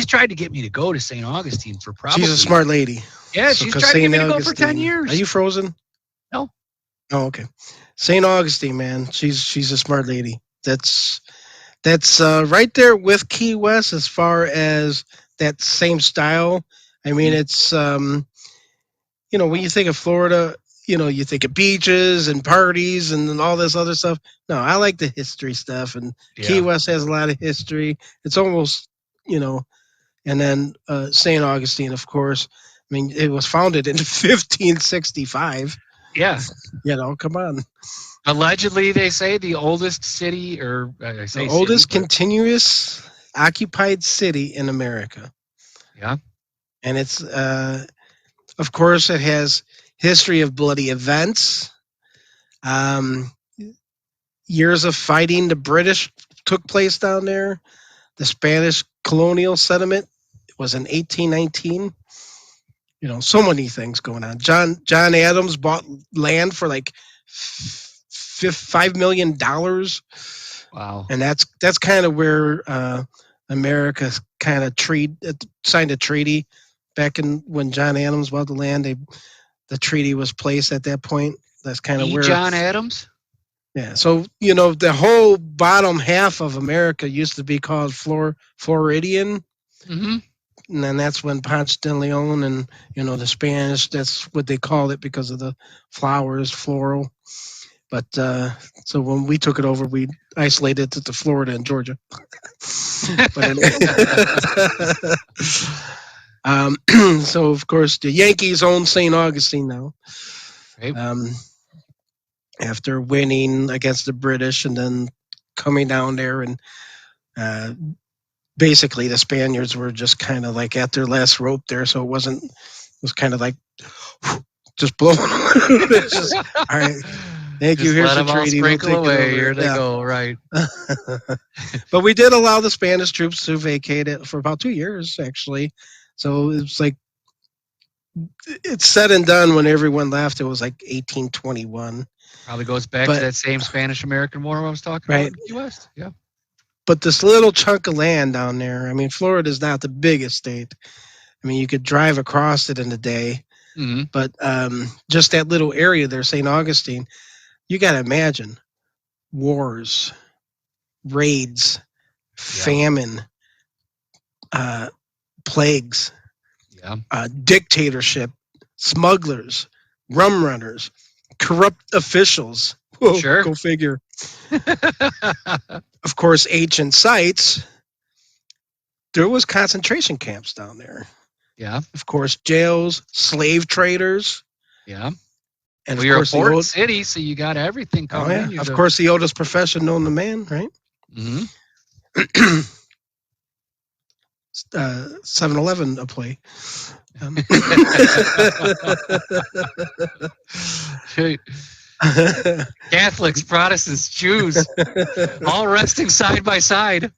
tried to get me to go to St. Augustine for probably." She's a smart lady. Yeah, she's tried to get me to go for 10 years. Are you frozen? No. Oh, okay. St. Augustine, man. She's a smart lady. That's right there with Key West as far as that same style. I mean, it's when you think of Florida, you think of beaches and parties and all this other stuff. No, I like the history stuff, and Key West has a lot of history. It's almost, and then St. Augustine, of course. I mean, it was founded in 1565. Yeah. Come on. Allegedly, they say the oldest city, or I say the oldest city, continuous occupied city in America. Yeah. And it's, of course, it has history of bloody events. Years of fighting the British took place down there. The Spanish colonial settlement was in 1819. So many things going on. John Adams bought land for like $5 million. Wow. And that's kind of where America kind of signed a treaty back when John Adams bought the land. The treaty was placed at that point. That's kind of where John Adams. Yeah. So the whole bottom half of America used to be called Floridian. Mm-hmm. And then that's when Ponce de Leon and the Spanish, that's what they called it because of the flowers, floral. But so when we took it over, we isolated it to Florida and Georgia. But anyway. So of course the Yankees own St. Augustine now. Right. After winning against the British and then coming down there and basically the Spaniards were just kind of like at their last rope there, so it was kind of like just blowing. It's just, all right, thank you. Here's the treaty. We'll take away. Here they go. Right. But we did allow the Spanish troops to vacate it for about 2 years, actually. So it's like it's said and done. When everyone left, it was like 1821. Probably goes back to that same Spanish-American War I was talking about in the West. Yeah. But this little chunk of land down there, I mean, Florida is not the biggest state. I mean, you could drive across it in a day. Mm-hmm. But just that little area there, St. Augustine, you got to imagine wars, raids, famine, plagues, dictatorship, smugglers, rum runners, corrupt officials. Whoa, sure. Go figure. Of course, ancient sites. There was concentration camps down there. Yeah. Of course, jails, slave traders. Yeah. And you're a port city, so you got everything coming in. Of course, the oldest profession known to man, right? Mm-hmm. 7-Eleven a play. Catholics, Protestants, Jews, all resting side by side.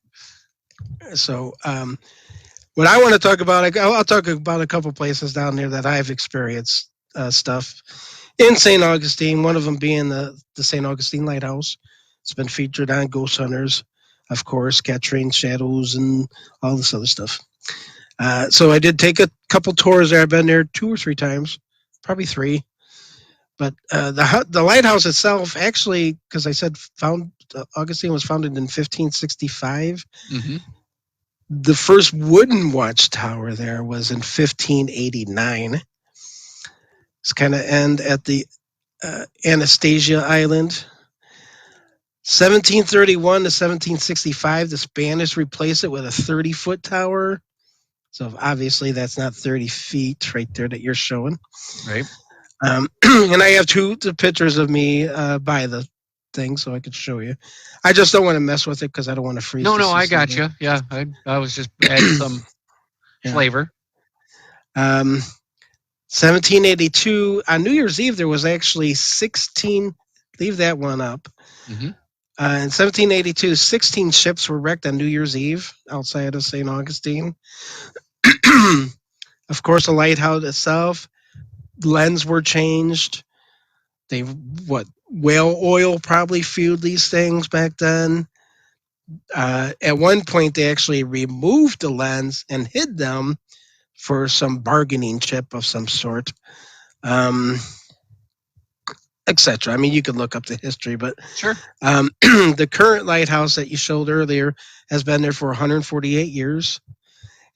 So, what I want to talk about, I'll talk about a couple places down there that I've experienced stuff in St. Augustine. One of them being the St. Augustine Lighthouse. It's been featured on Ghost Hunters, of course, capturing shadows and all this other stuff. So I did take a couple tours there. I've been there 2 or 3 times, probably 3. But the lighthouse itself, actually, because I said Augustine was founded in 1565. Mm-hmm. The first wooden watchtower there was in 1589. It's kind of end at the Anastasia Island. 1731 to 1765, the Spanish replaced it with a 30-foot tower. So obviously that's not 30 feet right there that you're showing. Right. And I have 2 pictures of me by the thing, so I could show you. I just don't want to mess with it because I don't want to freeze. No, I got you. Yeah, I was just adding some flavor. Um, 1782 on New Year's Eve there was actually 16. Leave that one up. Hmm. In 1782, 16 ships were wrecked on New Year's Eve outside of St. Augustine. Of course, the lighthouse itself, lens were changed. They what whale oil probably fueled these things back then. At one point, they actually removed the lens and hid them for some bargaining chip of some sort, um, etc. I mean, you could look up the history, but Sure. the current lighthouse that you showed earlier has been there for 148 years.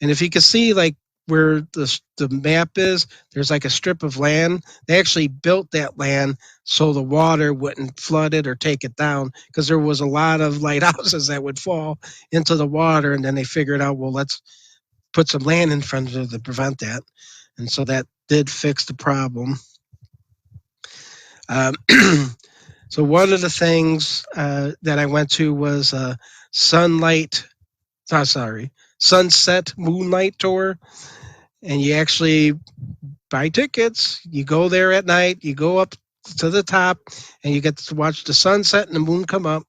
And if you can see, like where the map is, there's like a strip of land. They actually built that land so the water wouldn't flood it or take it down, because there was a lot of lighthouses that would fall into the water, and then they figured out, well, let's put some land in front of it to prevent that, and so that did fix the problem. Um, so one of the things that I went to was a sunset moonlight tour, and you actually buy tickets. You go there at night. You go up to the top, and you get to watch the sunset and the moon come up.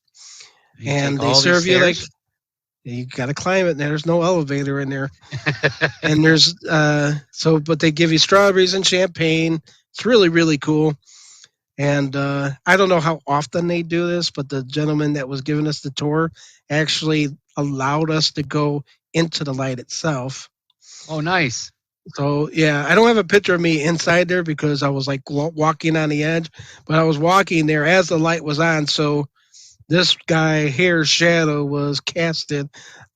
You And take they all these serve you like stairs. you got to climb it. And there's no elevator in there, and there's but they give you strawberries and champagne. It's really really cool. And I don't know how often they do this, but the gentleman that was giving us the tour actually allowed us to go into the light itself. Oh, nice. So yeah, I don't have a picture of me inside there because I was like walking on the edge, but I was walking there as the light was on. So this guy here, Shadow, was casted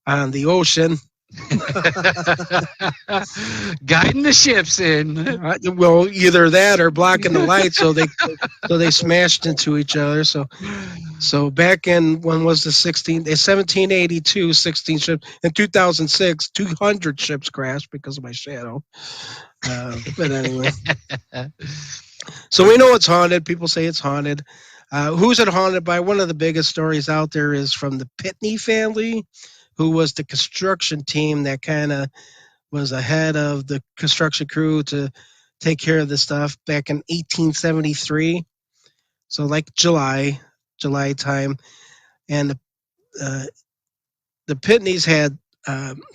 on the ocean. Guiding the ships in. Well, either that or blocking the light, so they smashed into each other. So back in when was the 1782, 16 ships. In 2006, 200 ships crashed because of my shadow. But anyway, so we know it's haunted. People say it's haunted. Who's it haunted by? One of the biggest stories out there is from the Pitney family, who was the construction team that kind of was ahead of the construction crew to take care of the stuff back in 1873. So like July time, and the Pitneys had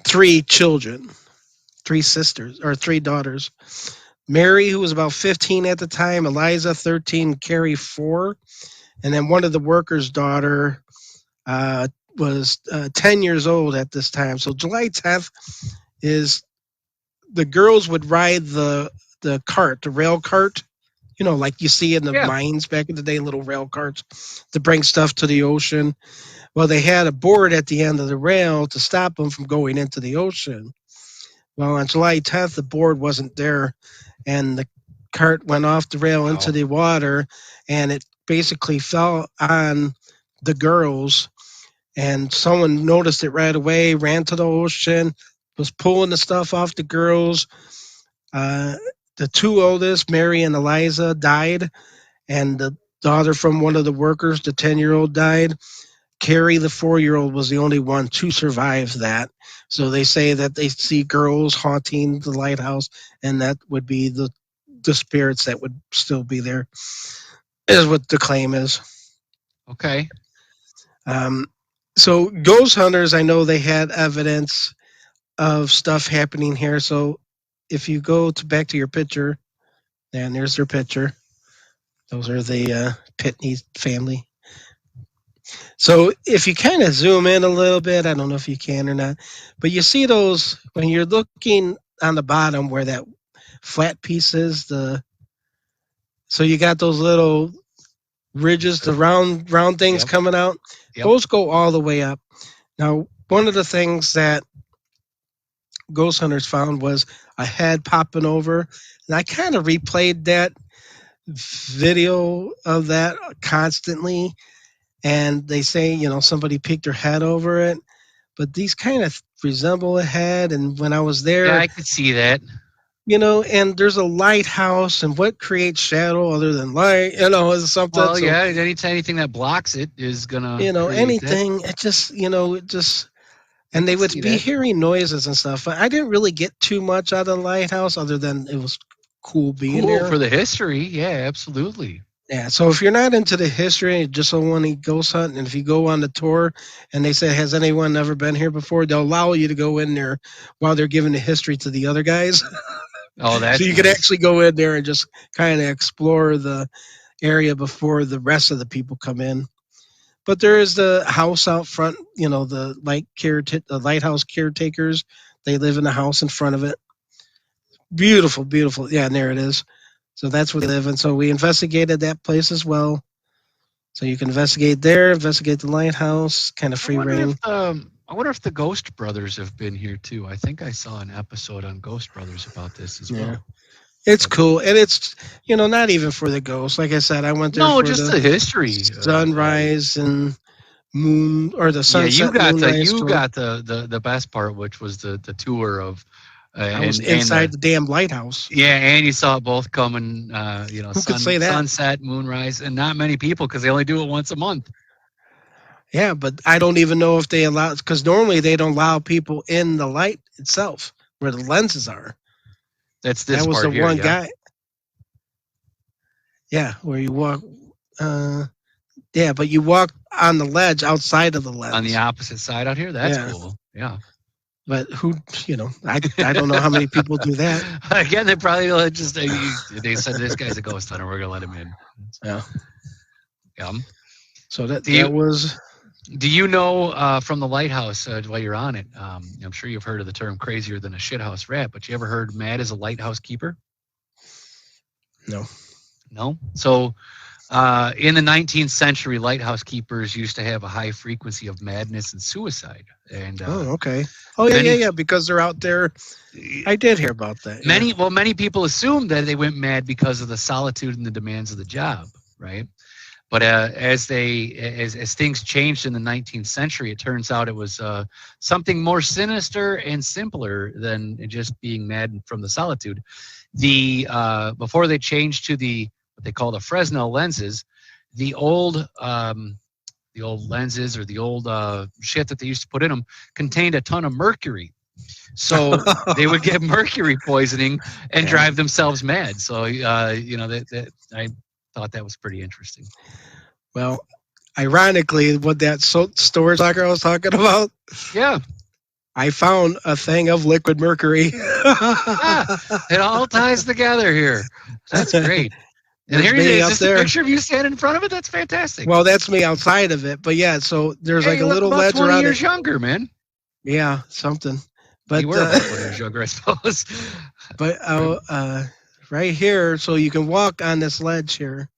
3 children, 3 sisters or 3 daughters. Mary, who was about 15 at the time, Eliza 13, Carrie 4, and then one of the workers' daughter was 10 years old at this time. So July 10th is the girls would ride the cart, the rail cart, like you see in the Yeah. mines back in the day, little rail carts to bring stuff to the ocean. Well, they had a board at the end of the rail to stop them from going into the ocean. Well, on July 10th, the board wasn't there, and the cart went off the rail into Wow. the water, and it basically fell on the girls. And someone noticed it right away, ran to the ocean, was pulling the stuff off the girls. The 2 oldest, Mary and Eliza, died, and the daughter from one of the workers, the 10-year-old, died. Carrie, the 4-year-old, was the only one to survive that. So they say that they see girls haunting the lighthouse, and that would be the spirits that would still be there, is what the claim is. Okay. So ghost hunters, I know they had evidence of stuff happening here. So if you go back to your picture, and there's their picture. Those are the Pitney family. So if you kind of zoom in a little bit, I don't know if you can or not, but you see those when you're looking on the bottom where that flat piece is. So you got those little ridges, the round things Yep. coming out. Yep. Those go all the way up. Now, one of the things that ghost hunters found was a head popping over, and I kind of replayed that video of that constantly, and they say somebody peeked their head over it, but these kind of resemble a head. And when I was there, Yeah, I could see that. and there's a lighthouse, and what creates shadow other than light, is something. Well, So, yeah, anything that blocks it is gonna create that. anything. It just And they can would see be that. hearing noises and stuff. I didn't really get too much out of the lighthouse other than it was cool being Cool there. for the history. Yeah, absolutely. Yeah, so if you're not into the history, just don't want to ghost hunt, and if you go on the tour and they say, "Has anyone ever been here before?" They'll allow you to go in there while they're giving the history to the other guys. Oh, So that's you could nice. actually go in there and just kind of explore the area before the rest of the people come in. But there is the house out front, the the lighthouse caretakers. They live in the house in front of it. Beautiful, beautiful. Yeah, and there it is. So that's where they live. And so we investigated that place as well. So you can investigate there, investigate the lighthouse, kind of I free wonder if reign. I wonder if the Ghost Brothers have been here too. I think I saw an episode on Ghost Brothers about this as Yeah. well. It's But cool. And it's, not even for the ghosts. Like I said, I went there no, for just the the history. sunrise and moon, or the Yeah, sunset moonrise you tour. got the best part, which was the tour of I was and inside the damn lighthouse. yeah, and you saw it both coming, Who could say that? sunset, moonrise, and not many people because they only do it once a month. Yeah, but I don't even know if they allow, because normally they don't allow people in the light itself where the lenses are. That's this That was the part here, one yeah, guy. Yeah, where you walk. Uh, yeah, but you walk on the ledge outside of the on the lens. opposite side out here. That's Yeah, cool. Yeah. but who, I don't know how many people do that. Again, they probably just they said this guy's a ghost hunter. We're gonna let him in. Yeah. Yeah. So that Do you that was do you know from the lighthouse while you're on it? I'm sure you've heard of the term "crazier than a shithouse rat," but you ever heard mad as a lighthouse keeper? no. No. So in the 19th century, lighthouse keepers used to have a high frequency of madness and suicide, and Oh, okay. Oh yeah, yeah, many yeah. Because they're out there. I did hear about that. Yeah. many people assumed that they went mad because of the solitude and the demands of the job, right? But as things changed in the 19th century, it turns out it was something more sinister and simpler than just being mad from the solitude. The before they changed to what they call the Fresnel lenses, the old lenses or the old shit that they used to put in them contained a ton of mercury. So they would get mercury poisoning and Yeah. drive themselves mad. So that I thought that was pretty interesting. Well, ironically, what that storage locker I was talking about, Yeah. I found a thing of liquid mercury. Ah, it all ties together here. That's great. And There's here me is up this a there. picture of you standing in front of it? That's fantastic. Well, that's me outside of it. But yeah, so there's Hey, like you a look little about ledge 20 around years it. younger, man. Yeah, something. But You were about 20 years younger, I suppose. but right here, so you can walk on this ledge here,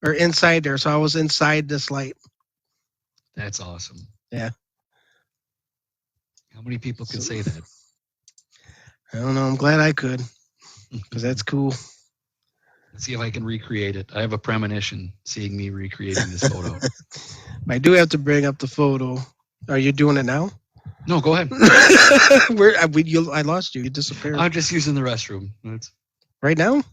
or inside there. So I was inside this light. That's awesome. Yeah. How many people can So, say that? I don't know. I'm glad I could, because that's cool. Let's see if I can recreate it. I have a premonition seeing me recreating this photo. I do have to bring up the photo. Are you doing it now? No, go ahead. I lost you. You disappeared. I'm just using the restroom. Right now?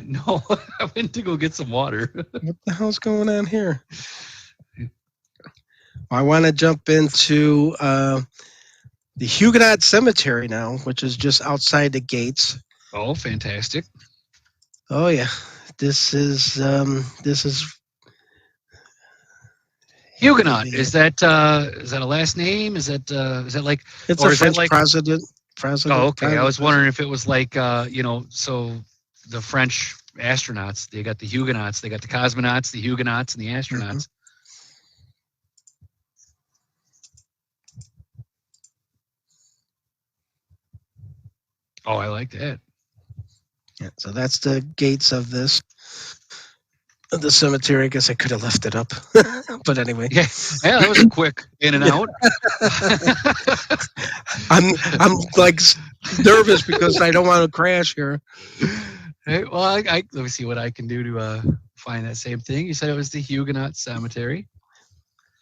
No, I went to go get some water. What the hell's going on here? I want to jump into the Huguenot Cemetery now, which is just outside the gates. Oh, fantastic. Oh yeah, this is Huguenot. Is that a last name? Is that like it's or a is that French like president. oh, okay. I was wondering if it was like so the French astronauts, they got the Huguenots, they got the cosmonauts, the Huguenots, and the astronauts. Oh, I like that. Yeah, so that's the gates of the cemetery. I guess I could have left it up, but anyway. Yeah, that was a quick in and out. I'm like nervous because I don't want to crash here. Hey, well, let me see what I can do to find that same thing. You said it was the Huguenot Cemetery.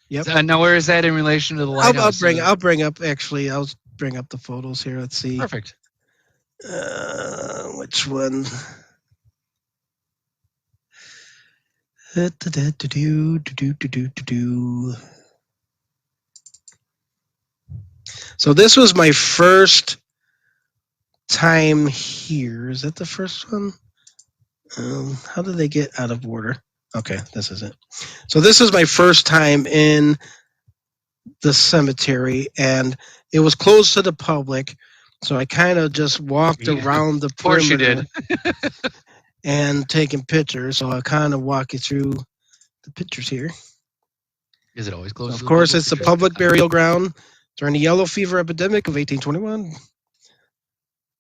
Yep. Now, where is that in relation to the lighthouse? I'll bring up the photos here. Let's see. Perfect. Which one? So this was my first time here. Is that the first one? How did they get out of order? Okay, this is it. So this is my first time in the cemetery, and it was closed to the public. So I kind of just walked Yeah, around the of course you perimeter did. and taking pictures. So I'll kind of walk you through the pictures here. Is it always So closed of to the course, public? it's the public burial ground during the yellow fever epidemic of 1821.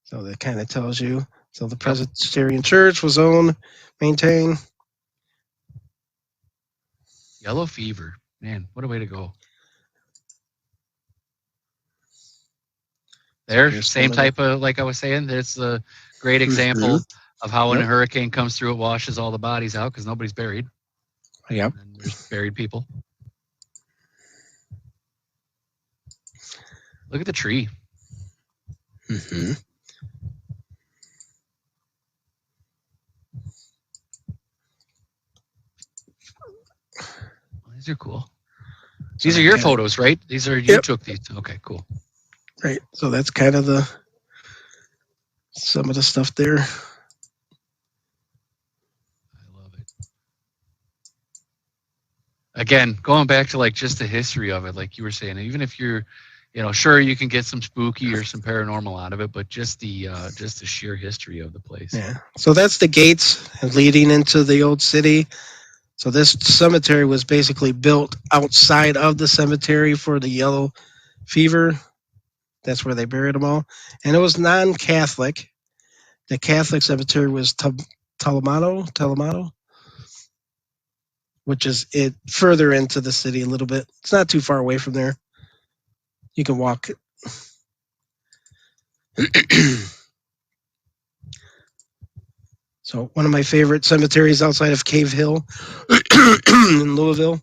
So that kind of tells you. So the Presbyterian Church was owned, maintained. Yellow fever. Man, what a way to go. There, Here's same some of the- type of, like I was saying, there's a great example of how when a Yep. hurricane comes through, it washes all the bodies out because nobody's buried. Yep. And there's buried people. Look at the tree. Mm-hmm. These are cool. So These are that your kinda- photos, right? These are you Yep. took these. Okay, cool. Right. So that's kind of some of the stuff there. I love it. Again, going back to like just the history of it, like you were saying, even if you're, sure you can get some spooky or some paranormal out of it, but just the sheer history of the place. Yeah. So that's the gates leading into the old city. So this cemetery was basically built outside of the cemetery for the yellow fever. That's where they buried them all. And it was non-Catholic. The Catholic cemetery was Talamato, which is it further into the city a little bit. It's not too far away from there. You can walk. So one of my favorite cemeteries outside of Cave Hill in Louisville.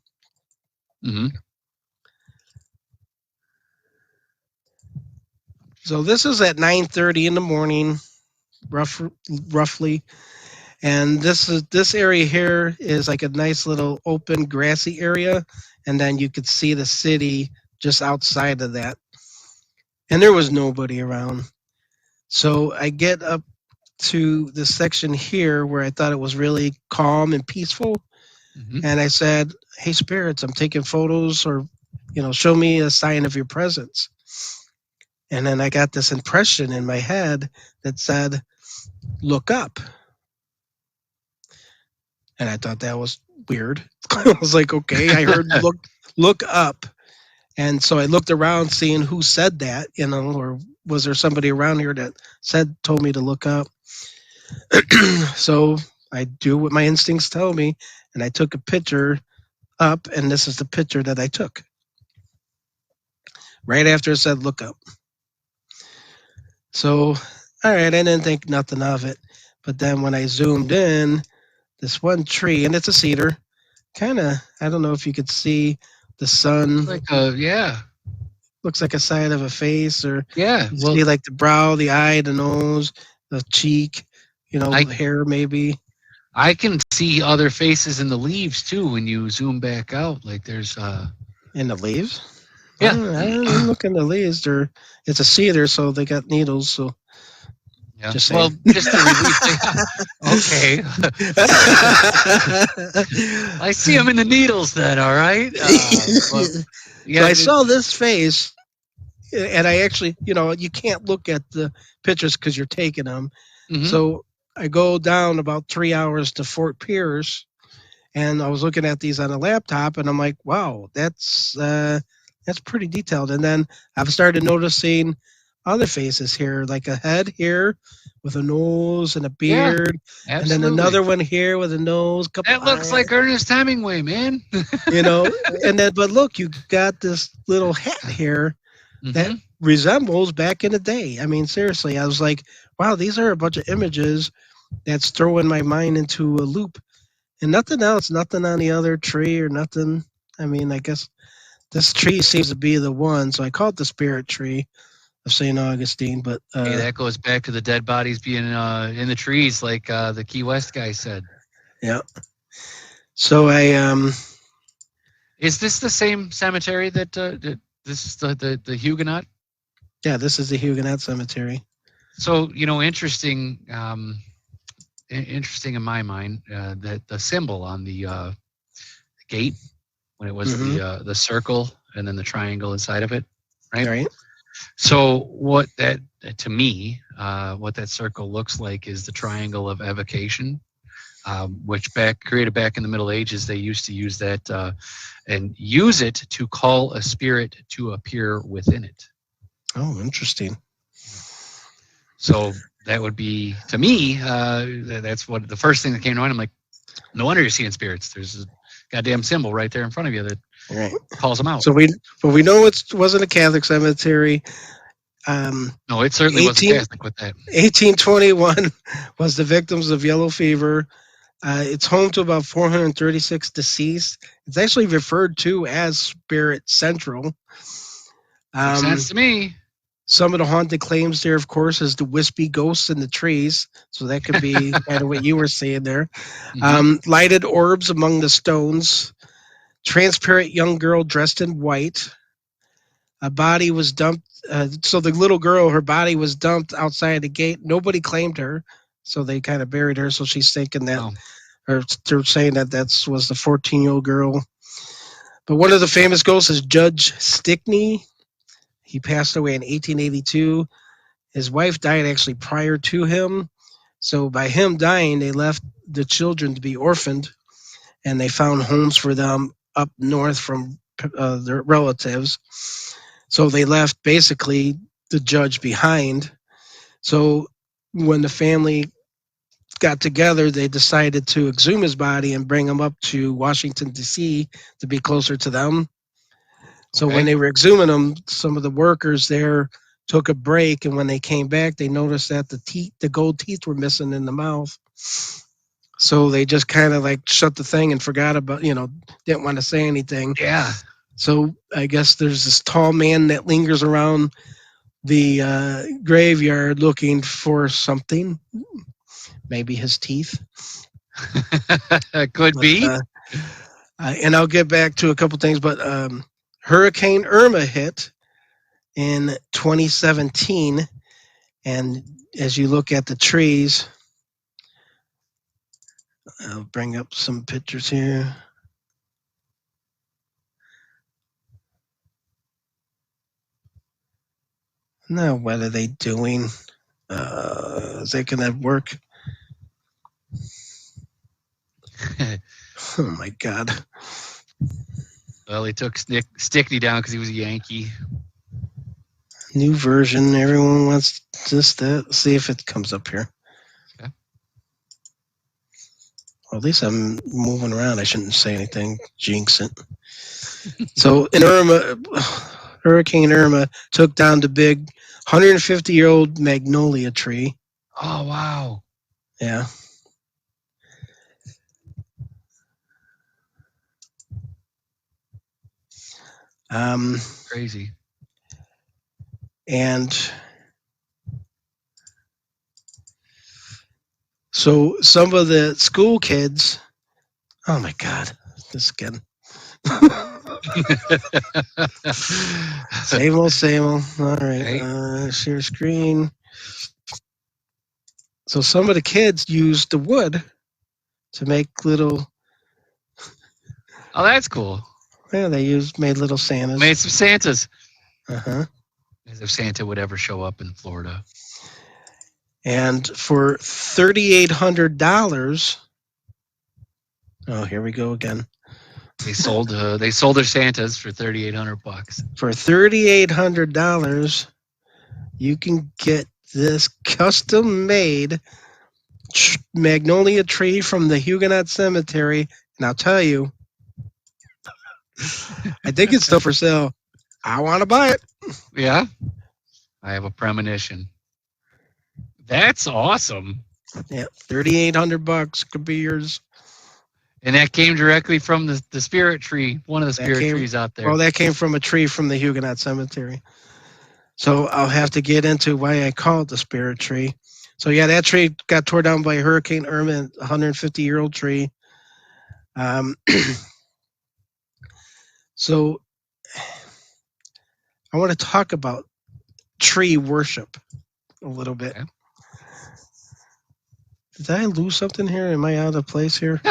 Mm-hmm. So this is at 9:30 in the morning, roughly. And this area here is like a nice little open grassy area, and then you could see the city just outside of that. And there was nobody around. So I get up to the section here where I thought it was really calm and peaceful. Mm-hmm. And I said, "Hey spirits, I'm taking photos, or show me a sign of your presence." And then I got this impression in my head that said, "Look up." And I thought that was weird. I was like, okay, I heard look up. And so I looked around seeing who said that, or was there somebody around here that told me to look up. So I do what my instincts tell me, and I took a picture up, and this is the picture that I took. Right after it said look up. So, all right, I didn't think nothing of it. But then when I zoomed in, this one tree, and it's a cedar, kind of, I don't know if you could see the sun. Looks like a side of a face, or yeah. you Well, see like the brow, the eye, the nose, the cheek, the hair maybe. I can see other faces in the leaves too when you zoom back out. Like there's In the leaves? Yeah. I didn't look in the leaves. It's a cedar, so they got needles. So yeah. just Well, saying. just to release. Okay. I see them in the needles then. All right. So I saw this face, and I actually, you can't look at the pictures because you're taking them. Mhm. So I go down about 3 hours to Fort Pierce, and I was looking at these on a laptop, and I'm like, wow, that's pretty detailed. And then I've started noticing other faces here, like a head here with a nose and a beard, and then Absolutely. another one here with a nose. That looks like Ernest Hemingway, man. And then, but look, you got this little hat here that Mhm. resembles back in the day. I mean, seriously, I was like, wow, these are a bunch of images that's throwing my mind into a loop, and nothing else, nothing on the other tree or nothing. I mean, I guess this tree seems to be the one, so I call it the spirit tree of St. Augustine. But Hey, that goes back to the dead bodies being in the trees, like the Key West guy said. yeah. So Is this the same cemetery that this is the Huguenot? Yeah, this is the Huguenot Cemetery. So interesting. Interesting in my mind that the symbol on the gate when it was the circle and then the triangle inside of it, right? Right. So what that to me, what that circle looks like is the triangle of evocation, which created back in the Middle Ages. They used to use that and use it to call a spirit to appear within it. Oh, interesting. So that would be, to me, that's what the first thing that came to mind. I'm like, no wonder you're seeing spirits. There's a goddamn symbol right there in front of you that Right. calls them out. So we know it wasn't a Catholic cemetery. No, it certainly wasn't Catholic with that. 1821 was the victims of yellow fever. It's home to about 436 deceased. It's actually referred to as Spirit Central. Makes sense to me. Some of the haunted claims there, of course, is the wispy ghosts in the trees. So that could be kind of what you were saying there. Lighted orbs among the stones. Transparent young girl dressed in white. A body was dumped. So the little girl, her body was dumped outside the gate. Nobody claimed her. So they kind of buried her. So she's thinking that, or they're saying that was the 14-year-old girl. But one of the famous ghosts is Judge Stickney. He passed away in 1882. His wife died actually prior to him. So by him dying, they left the children to be orphaned, and they found homes for them up north from their relatives. So they left basically the judge behind. So when the family got together, they decided to exhume his body and bring him up to Washington, D.C. to be closer to them. So when they were exhuming him, some of the workers there took a break, and when they came back, they noticed that the gold teeth were missing in the mouth. So they just kind of like shut the thing and forgot about, didn't want to say anything. Yeah. So I guess there's this tall man that lingers around the graveyard looking for something. Maybe his teeth. Could be. And I'll get back to a couple things, but Hurricane Irma hit in 2017, and as you look at the trees, I'll bring up some pictures here. Now, what are they doing? Is that going to work? Oh my God. Well, he took Stickney down because he was a Yankee. New version. Everyone wants just that. See if it comes up here. Okay. Well, at least I'm moving around. I shouldn't say anything. Jinx it. So in Hurricane Irma took down the big 150-year-old magnolia tree. Oh, wow. Yeah. Crazy. And so some of the school kids, oh my God, this again. Same old. All right. Share screen. So some of the kids used the wood to make little. Oh, that's cool. Yeah, made little Santas. Made some Santas. Uh-huh. As if Santa would ever show up in Florida. And for $3,800. Oh, here we go again. They sold their Santas for $3,800. For $3,800, you can get this custom-made magnolia tree from the Huguenot Cemetery, and I'll tell you, I think it's still for sale. I want to buy it. Yeah, I have a premonition. That's awesome. Yeah, $3,800 could be yours. And that came directly from the spirit tree, one of the spirit trees out there. Well, that came from a tree from the Huguenot Cemetery. So I'll have to get into why I call it the spirit tree. So yeah, that tree got torn down by Hurricane Irma, a 150-year-old tree. So I want to talk about tree worship a little bit. Okay. Did I lose something here? Am I out of place here?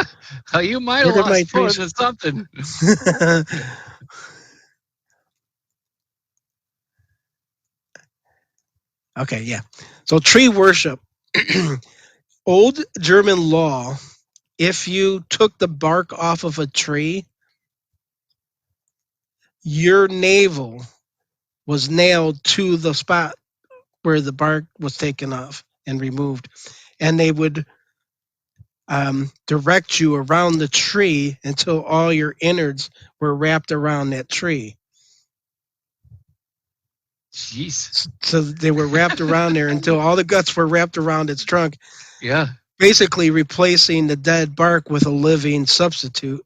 Oh, you might Where have did my lost more trees? than something. Okay, yeah. So tree worship. Old German law, if you took the bark off of a tree, your navel was nailed to the spot where the bark was taken off and removed. And they would direct you around the tree until all your innards were wrapped around that tree. Jeez. So they were wrapped around there until all the guts were wrapped around its trunk, Yeah. basically replacing the dead bark with a living substitute.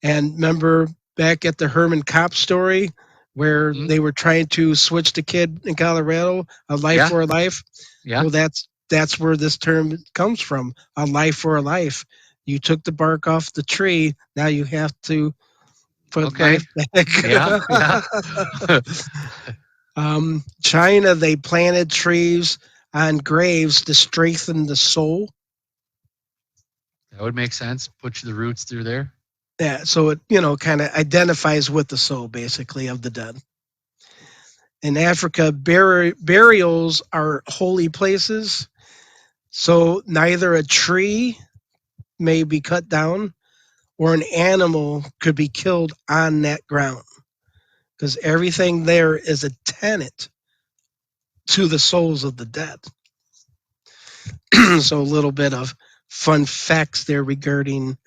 And remember back at the Herman Kopp story where Mhm. they were trying to switch the kid in Colorado, a life Yeah. for a life? Yeah. Well, that's where this term comes from, a life for a life. You took the bark off the tree, now you have to put Okay. life back. Yeah. Yeah. China, they planted trees on graves to strengthen the soul. That would make sense. Put the roots through there. Yeah, so it kind of identifies with the soul, basically, of the dead. In Africa, burials are holy places, so neither a tree may be cut down or an animal could be killed on that ground because everything there is a tenet to the souls of the dead. So a little bit of fun facts there regarding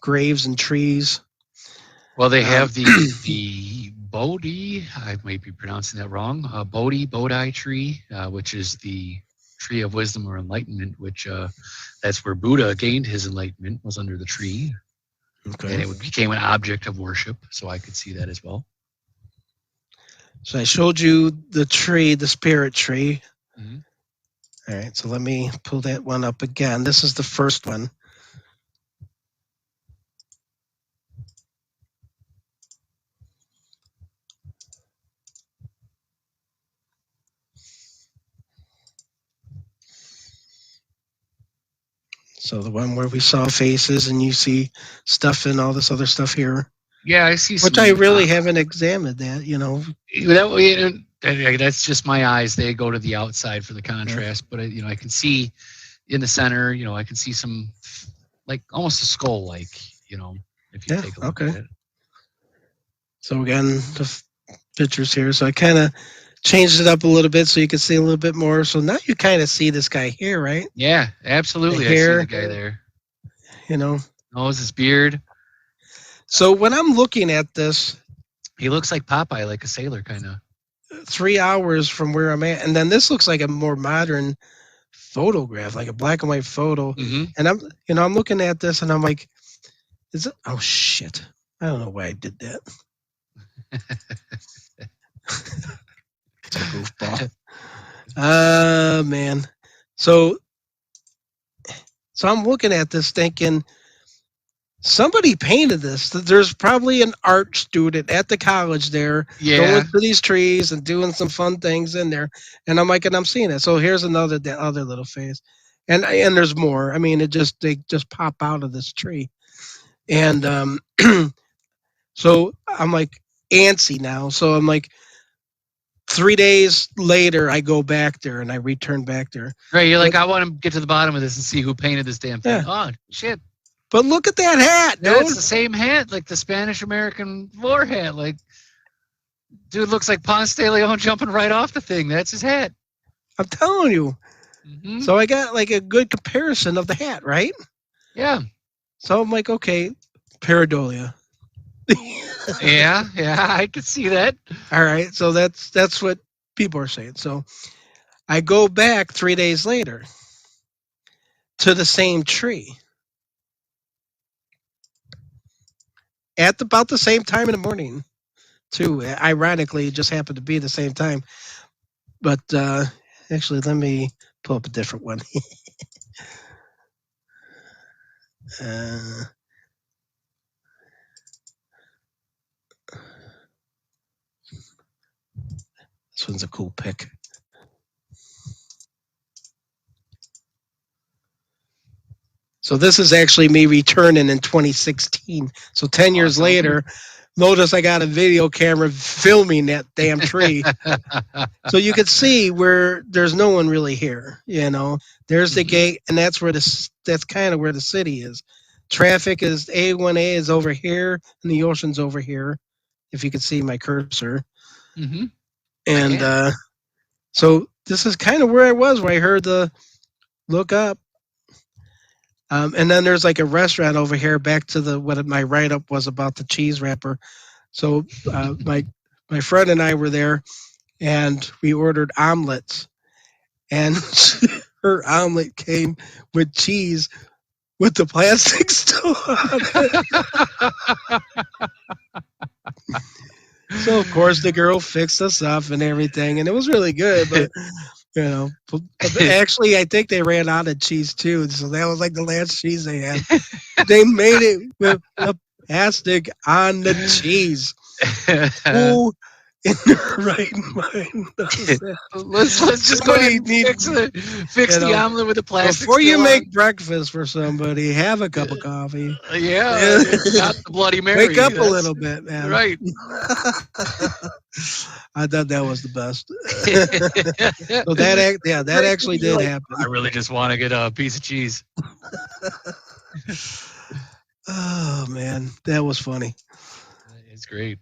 graves and trees. Well, they Um, have the Bodhi. I might be pronouncing that wrong. Bodhi tree, which is the tree of wisdom or enlightenment. Which that's where Buddha gained his enlightenment. Was under the tree, and okay. it became an object of worship. So I could see that as well. So I showed you the tree, the spirit tree. Mhm. All right, so let me pull that one up again. This is the first one. So the one where we saw faces and you see stuff and all this other stuff here, Yeah, I see which some. I really haven't examined that, That way, that's just my eyes. They go to the outside for the contrast, but I can see in the center. I can see some like almost a skull, like if you Yeah, take a look okay. at it. So again, the pictures here. So I kind of changed it up a little bit so you can see a little bit more. So now you kind of see this guy here, right? Yeah, absolutely. The I see hair, the guy there. Nose, his beard. So when I'm looking at this, He looks like Popeye, like a sailor, kind of. 3 hours from where I'm at, and then this looks like a more modern photograph, like a black and white photo. Mm-hmm. And I'm looking at this and I'm like, is it? Oh shit! I don't know why I did that. It's a goofball. Man. So I'm looking at this thinking somebody painted this. There's probably an art student at the college there Yeah. going to these trees and doing some fun things in there. And I'm seeing it. So here's that other little face. And there's they just pop out of this tree. And so I'm like antsy now. So I'm like 3 days later I go back there and I return back there. Right. You're like, But I want to get to the bottom of this and see who painted this damn thing. yeah. Oh shit! But look at that hat, dude. That's the same hat, like the Spanish American war hat. Like, dude looks like Ponce de Leon jumping right off the thing. That's his hat. I'm telling you. Mm-hmm. So I got like a good comparison of the hat, right? Yeah. So I'm like, okay, pareidolia. Yeah. I could see that. All right. So that's what people are saying. So I go back 3 days later to the same tree at about the same time in the morning, too. Ironically, it just happened to be the same time. But actually, let me pull up a different one. This one's a cool pick. So this is actually me returning in 2016. So 10 years Awesome. later, notice I got a video camera filming that damn tree. So you could see where there's no one really here, you know. There's the Mhm. gate, and that's kind of where the city is. Traffic is A1A is over here, and the ocean's over here. If you could see my cursor, Mm-hmm. and can. so this is kind of where I was, where I heard the look up. And then there's like a restaurant over here. Back to the what my write up was about the cheese wrapper. So my friend and I were there, and we ordered omelets, and her omelet came with cheese with the plastic still on it. So of course the girl fixed us up and everything, and it was really good. But you know, actually I think they ran out of cheese too, so that was like the last cheese they had. They made it with the plastic on the cheese. Who in their right mind does that? let's just go ahead and fix You the know, omelet with the plastic before you still make breakfast for somebody, have a cup of coffee. on. Yeah, not the Bloody Mary. Wake up a That's little bit, man. right. I thought that was the best. So that actually did happen. I really just want to get a piece of cheese. Oh man, that was funny. It's great.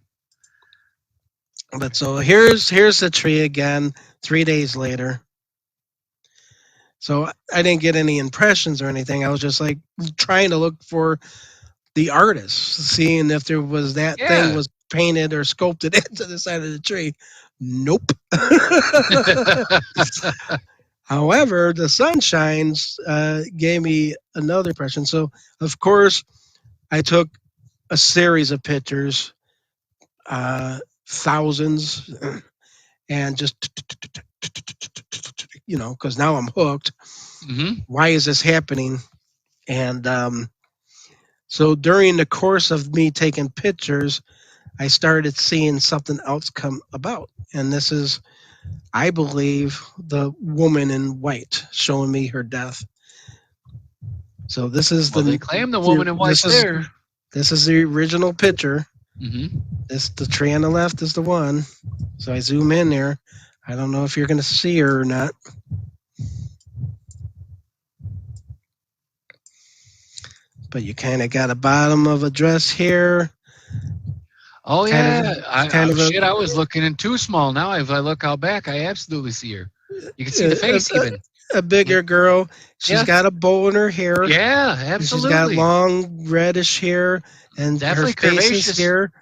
But so here's the tree again. 3 days later. So I didn't get any impressions or anything. I was just like trying to look for the artist, seeing if there was that thing was painted or sculpted into the side of the tree. Nope. However, the sunshines gave me another impression. So of course, I took a series of pictures, thousands, and just because now I'm hooked. Mm-hmm. Why is this happening? And so during the course of me taking pictures, I started seeing something else come about. And this is, I believe, the woman in white showing me her death. So this is they claim the woman in white there. This is the original picture. Mm-hmm. The tree on the left is the one. So I zoom in there. I don't know if you're going to see her or not. But you kind of got a bottom of a dress here. Oh yeah, I was looking in too small. Now if I look out back, I absolutely see her. You can see the face even. A bigger girl. She's got a bow in her hair. Yeah, absolutely. She's got long reddish hair, and definitely her face is here.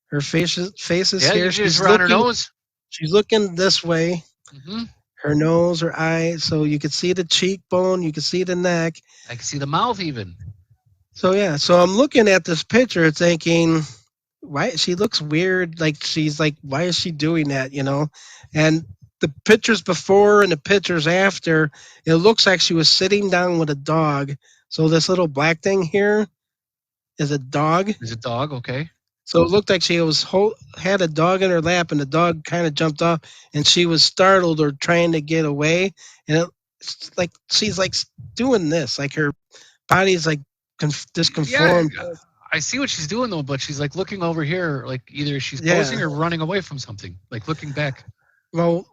Her face is here. She's around her nose. She's looking this way. Mm-hmm. Her nose, her eye. So you can see the cheekbone. You can see the neck. I can see the mouth even. So yeah. So I'm looking at this picture, thinking, why she looks weird. Like she's like, why is she doing that? You know, and the pictures before and the pictures after, it looks like she was sitting down with a dog. So this little black thing here is a dog. Is a dog, okay. So it looked like she had a dog in her lap, and the dog kind of jumped off, and she was startled or trying to get away. And it's like she's like doing this, like her body's like disconformed. Yeah, I see what she's doing though, but she's like looking over here, like either she's posing or running away from something, like looking back. Well,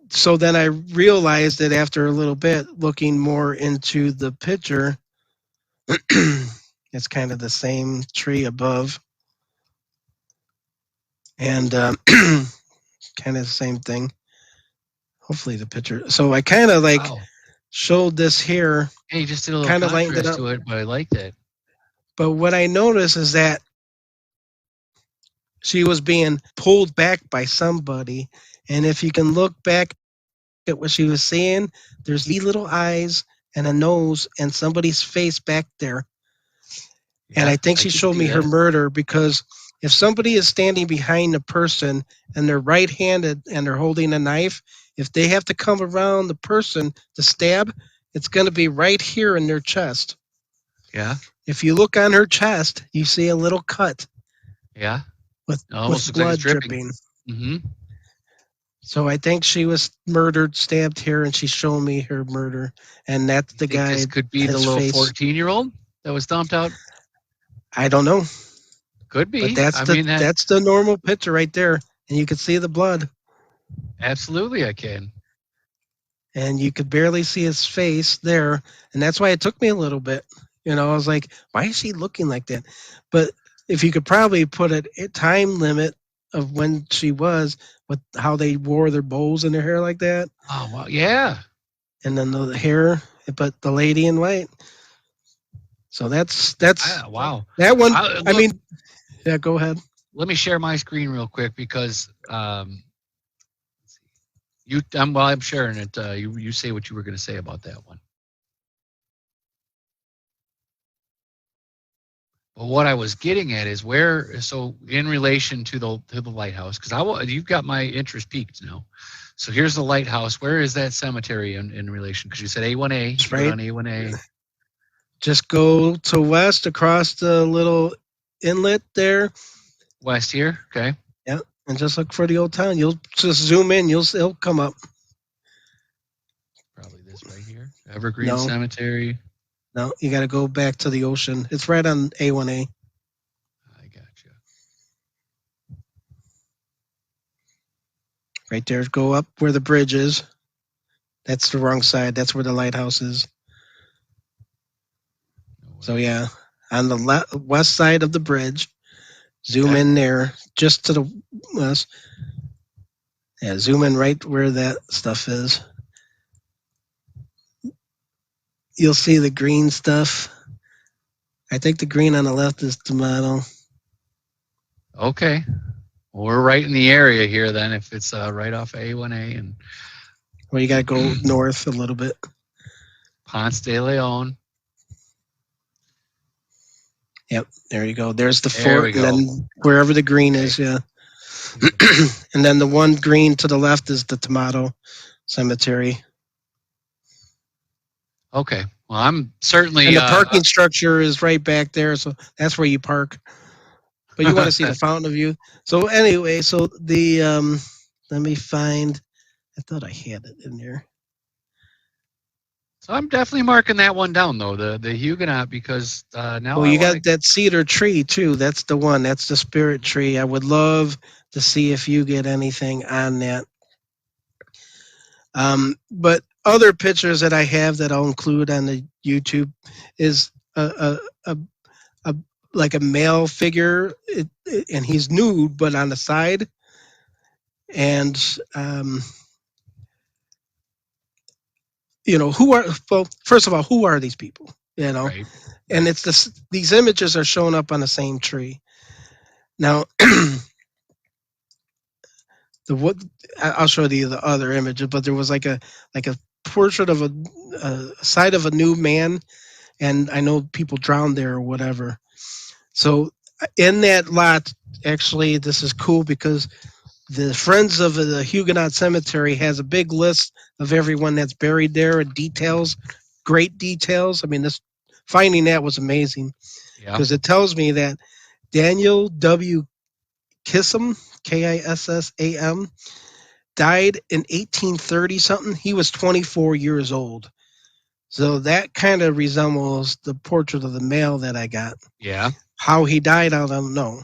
so then I realized that after a little bit, looking more into the picture, it's kind of the same tree above, and kind of the same thing. Hopefully the picture. So I kind of showed this here. Yeah, you just did a little kind of contrast to it, but I like that. But what I noticed is that she was being pulled back by somebody. And if you can look back at what she was seeing, there's these little eyes and a nose and somebody's face back there. Yeah, and I think she showed me her murder, because if somebody is standing behind a person and they're right-handed and they're holding a knife, if they have to come around the person to stab, it's going to be right here in their chest. Yeah. If you look on her chest, you see a little cut. Yeah. With blood dripping. Mm-hmm. So I think she was murdered, stabbed here, and she's showing me her murder. And that's the Think guy. this could be the his little face. 14-year-old that was dumped out? I don't know, Could be. but that's I mean, that's the normal picture right there, and you can see the blood, absolutely I can. and you could barely see his face there, and that's why it took me a little bit. I was like, why is she looking like that? But if you could probably put a time limit of when she was, with how they wore their bows in their hair like that, Oh, wow. Yeah. and then the hair, but the lady in white. So that's Wow. that one. I I mean, yeah, go ahead. Let me share my screen real quick because while I'm sharing it, you say what you were going to say about that one. But what I was getting at is so in relation to the lighthouse, because you've got my interest peaked now. So here's the lighthouse. Where is that cemetery in relation? Because you said A1A. That's You right. on A1A. Just go to west across the little inlet there. West here. Okay. Yeah, and just look for the old town. You'll just zoom in. It'll come up. Probably this right here. Evergreen No. Cemetery. No, you got to go back to the ocean. It's right on A1A. I got you. Right there. Go up where the bridge is. That's the wrong side. That's where the lighthouse is. So yeah, on the west side of the bridge. Zoom in there, just to the west. Yeah, zoom in right where that stuff is. You'll see the green stuff. I think the green on the left is tomato. Okay. Well, we're right in the area here then if it's right off A1A and Well, you got to go north a little bit. Ponce de Leon. Yep, there you go. There's the There fort, we and go. then wherever the green is, yeah. And then the one green to the left is the tomato cemetery. Okay. Well, I'm certainly. And the parking structure is right back there, so that's where you park. But you want to see the fountain of youth. So anyway, so the let me find. I thought I had it in there. So I'm definitely marking that one down though, the Huguenot, because now. Well, you got that cedar tree too. That's the one. That's the spirit tree. I would love to see if you get anything on that. But other pictures that I have that I'll include on the YouTube is a like a male figure, and he's nude, but on the side. And first of all, who are these people? Right. And it's these images are showing up on the same tree. Now, I'll show you the other images, but there was like a portrait of a side of a nude man, and I know people drowned there or whatever. So in that lot, actually, this is cool because the Friends of the Huguenot Cemetery has a big list of everyone that's buried there and details, great details. I mean, finding that was amazing because it tells me that Daniel W. Kissam, Kissam, died in 1830 something. He was 24 years old. So that kind of resembles the portrait of the male that I got. Yeah. How he died, I don't know.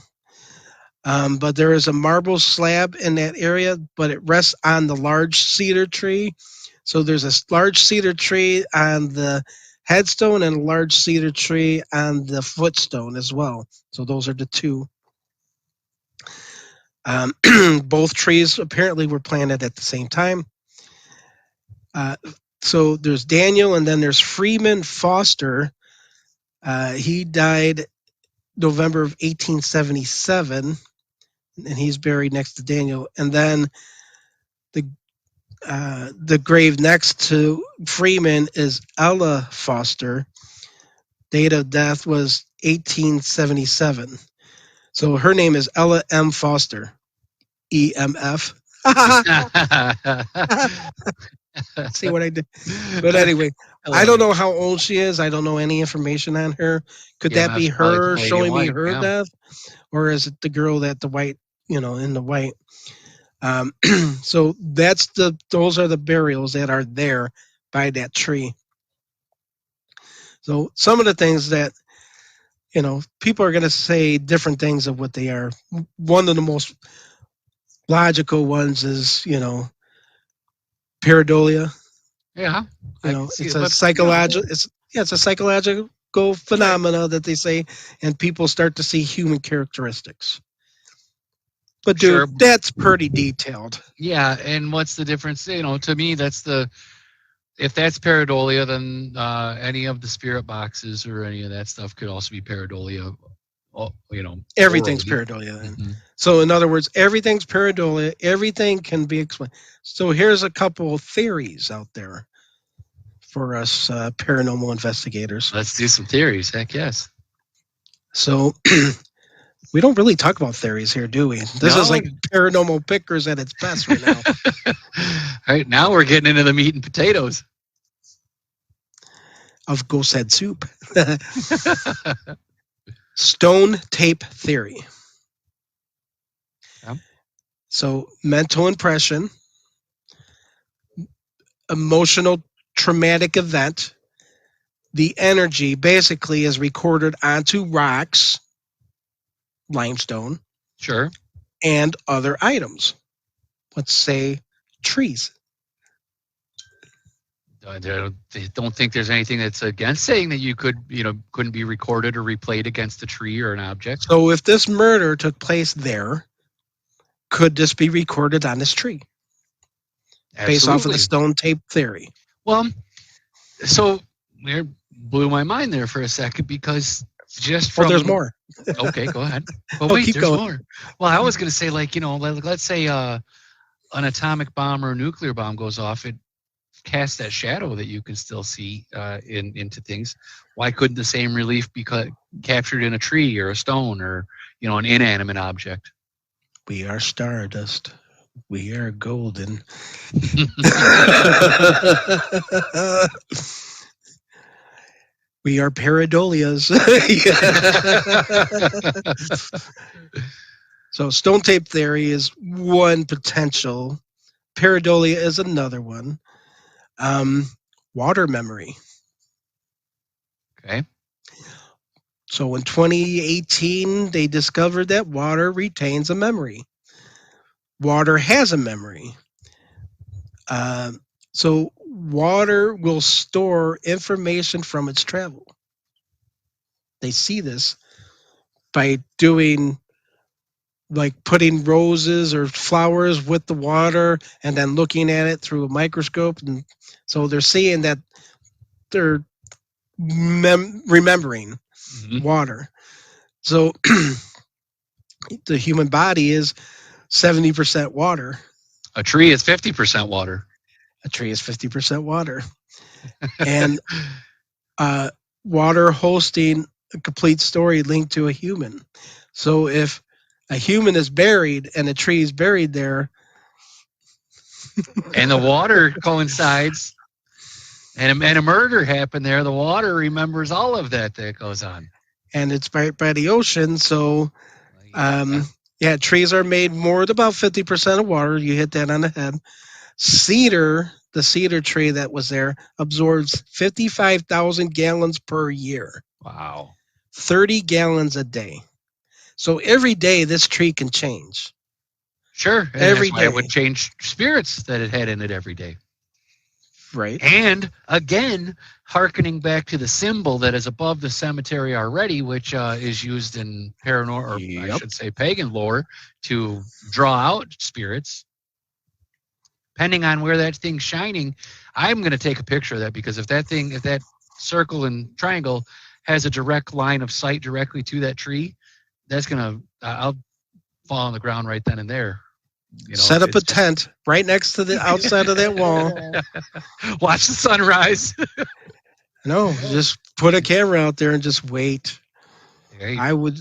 But there is a marble slab in that area, but it rests on the large cedar tree. So there's a large cedar tree on the headstone and a large cedar tree on the footstone as well. So those are the two. Both trees apparently were planted at the same time. So there's Daniel, and then there's Freeman Foster. He died November of 1877, and he's buried next to Daniel. And then the grave next to Freeman is Ella Foster. Date of death was 1877. So her name is Ella M. Foster, EMF. See what I did? But anyway, I don't know how old she is. I don't know any information on her. Could that be her showing me her death? Or is it the girl that the white, in the white? Um, so those are the burials that are there by that tree. So some of the things that people are going to say different things of what they are. One of the most logical ones is pareidolia. Yeah, I can see It's it, a but psychological. It's a psychological right. phenomena that they say, and people start to see human characteristics. But dude, Sure. that's pretty detailed. Yeah, and what's the difference? To me, that's if that's pareidolia, then any of the spirit boxes or any of that stuff could also be pareidolia. Everything's Orally. pareidolia then. Hmm. So in other words, everything's pareidolia. Everything can be explained. So here's a couple of theories out there for us paranormal investigators. Let's do some theories. Heck yes. So we don't really talk about theories here, do we? This is No. like paranormal pickers at its best right now. All right, now we're getting into the meat and potatoes. Of ghost head soup. Stone tape theory. Yeah. So mental impression, emotional traumatic event, the energy basically is recorded onto rocks, limestone, Sure. and other items. Let's say trees. I don't think there's anything that's against saying that you couldn't be recorded or replayed against a tree or an object. So if this murder took place there, could this be recorded on this tree? Based off of the Absolutely. stone tape theory. Well, so it blew my mind there for a second because just from there's more. Okay, go ahead. Oh, Oh, wait, keep there's going. more. Well, I was going to say, let's say an atomic bomb or a nuclear bomb goes off, it casts that shadow that you can still see into things. Why couldn't the same relief be captured in a tree or a stone or an inanimate object? We are stardust. We are golden. We are pareidolias. So stone tape theory is one potential. Pareidolia is another one. Water memory. Okay. So in 2018, they discovered that water retains a memory. Water has a memory. So water will store information from its travel. They see this by doing like putting roses or flowers with the water and then looking at it through a microscope. And so they're seeing that they're remembering water. So the human body is 70% water. A tree is 50% water. A tree is 50% water. And water hosting a complete story linked to a human. So if a human is buried and a tree is buried there, and the water coincides, and a murder happened there, the water remembers all of that goes on. And it's by the ocean, so trees are made more than about 50% of water. You hit that on the head. The cedar tree that was there absorbs 55,000 gallons per year. Wow. 30 gallons a day. So every day this tree can change. Sure. And every that's why day. It would change spirits that it had in it every day. Right. And again, hearkening back to the symbol that is above the cemetery already, which is used in paranormal, or I should say pagan lore, to draw out spirits. Depending on where that thing's shining, I'm going to take a picture of that, because if that circle and triangle has a direct line of sight directly to that tree, that's going to, I'll fall on the ground right then and there. Set up a tent right next to the outside of that wall. Watch the sunrise. No, just put a camera out there and just wait. Right. I would,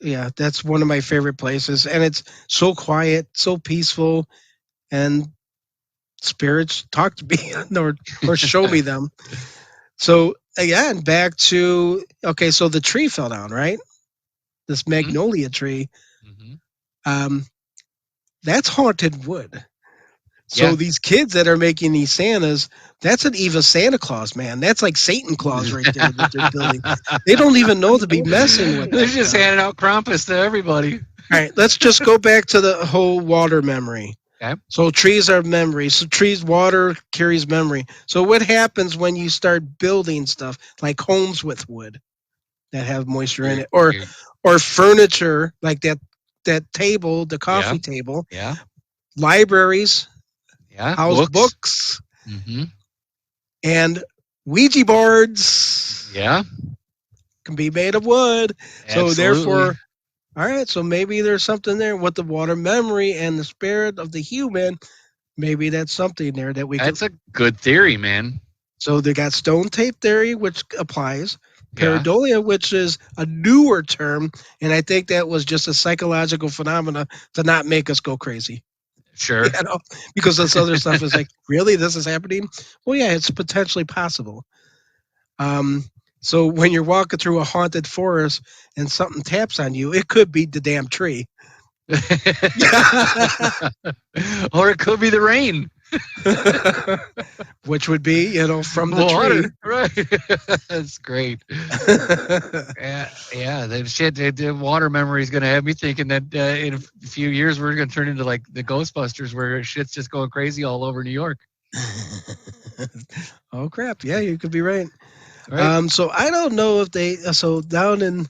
yeah, that's one of my favorite places. And it's so quiet, so peaceful, and spirits talk to me or show me them. So again, back to, okay, so the tree fell down, right? This magnolia tree. that's haunted wood. So Yeah. these kids that are making these Santas, that's an evil Santa Claus, man. That's like Satan Claus right there that they're building. They don't even know to be messing with They're that just stuff. handing out Krampus to everybody. All right, let's just go back to the whole water memory. Okay. So trees are memory. So trees, water carries memory. So what happens when you start building stuff like homes with wood that have moisture in it, or furniture like that table, the coffee table, Yeah. libraries, Yeah. house books, Mm-hmm. and Ouija boards Yeah. can be made of wood. So Absolutely. therefore, all right, so maybe there's something there with the water memory and the spirit of the human. Maybe that's something there that we That's can. a good theory, man. So they got stone tape theory, which applies. Yeah. Pareidolia, which is a newer term, and I think that was just a psychological phenomena to not make us go crazy. Sure. You know, because this other stuff is like, really, this is happening? Well, yeah, it's potentially possible. So when you're walking through a haunted forest and something taps on you, it could be the damn tree. Or it could be the rain. Which would be, from the Water. tree. Right. That's great. Yeah. The water memory is going to have me thinking that in a few years we're going to turn into like the Ghostbusters, where shit's just going crazy all over New York. Oh crap! Yeah, you could be right. Right. So I don't know if they. So down in.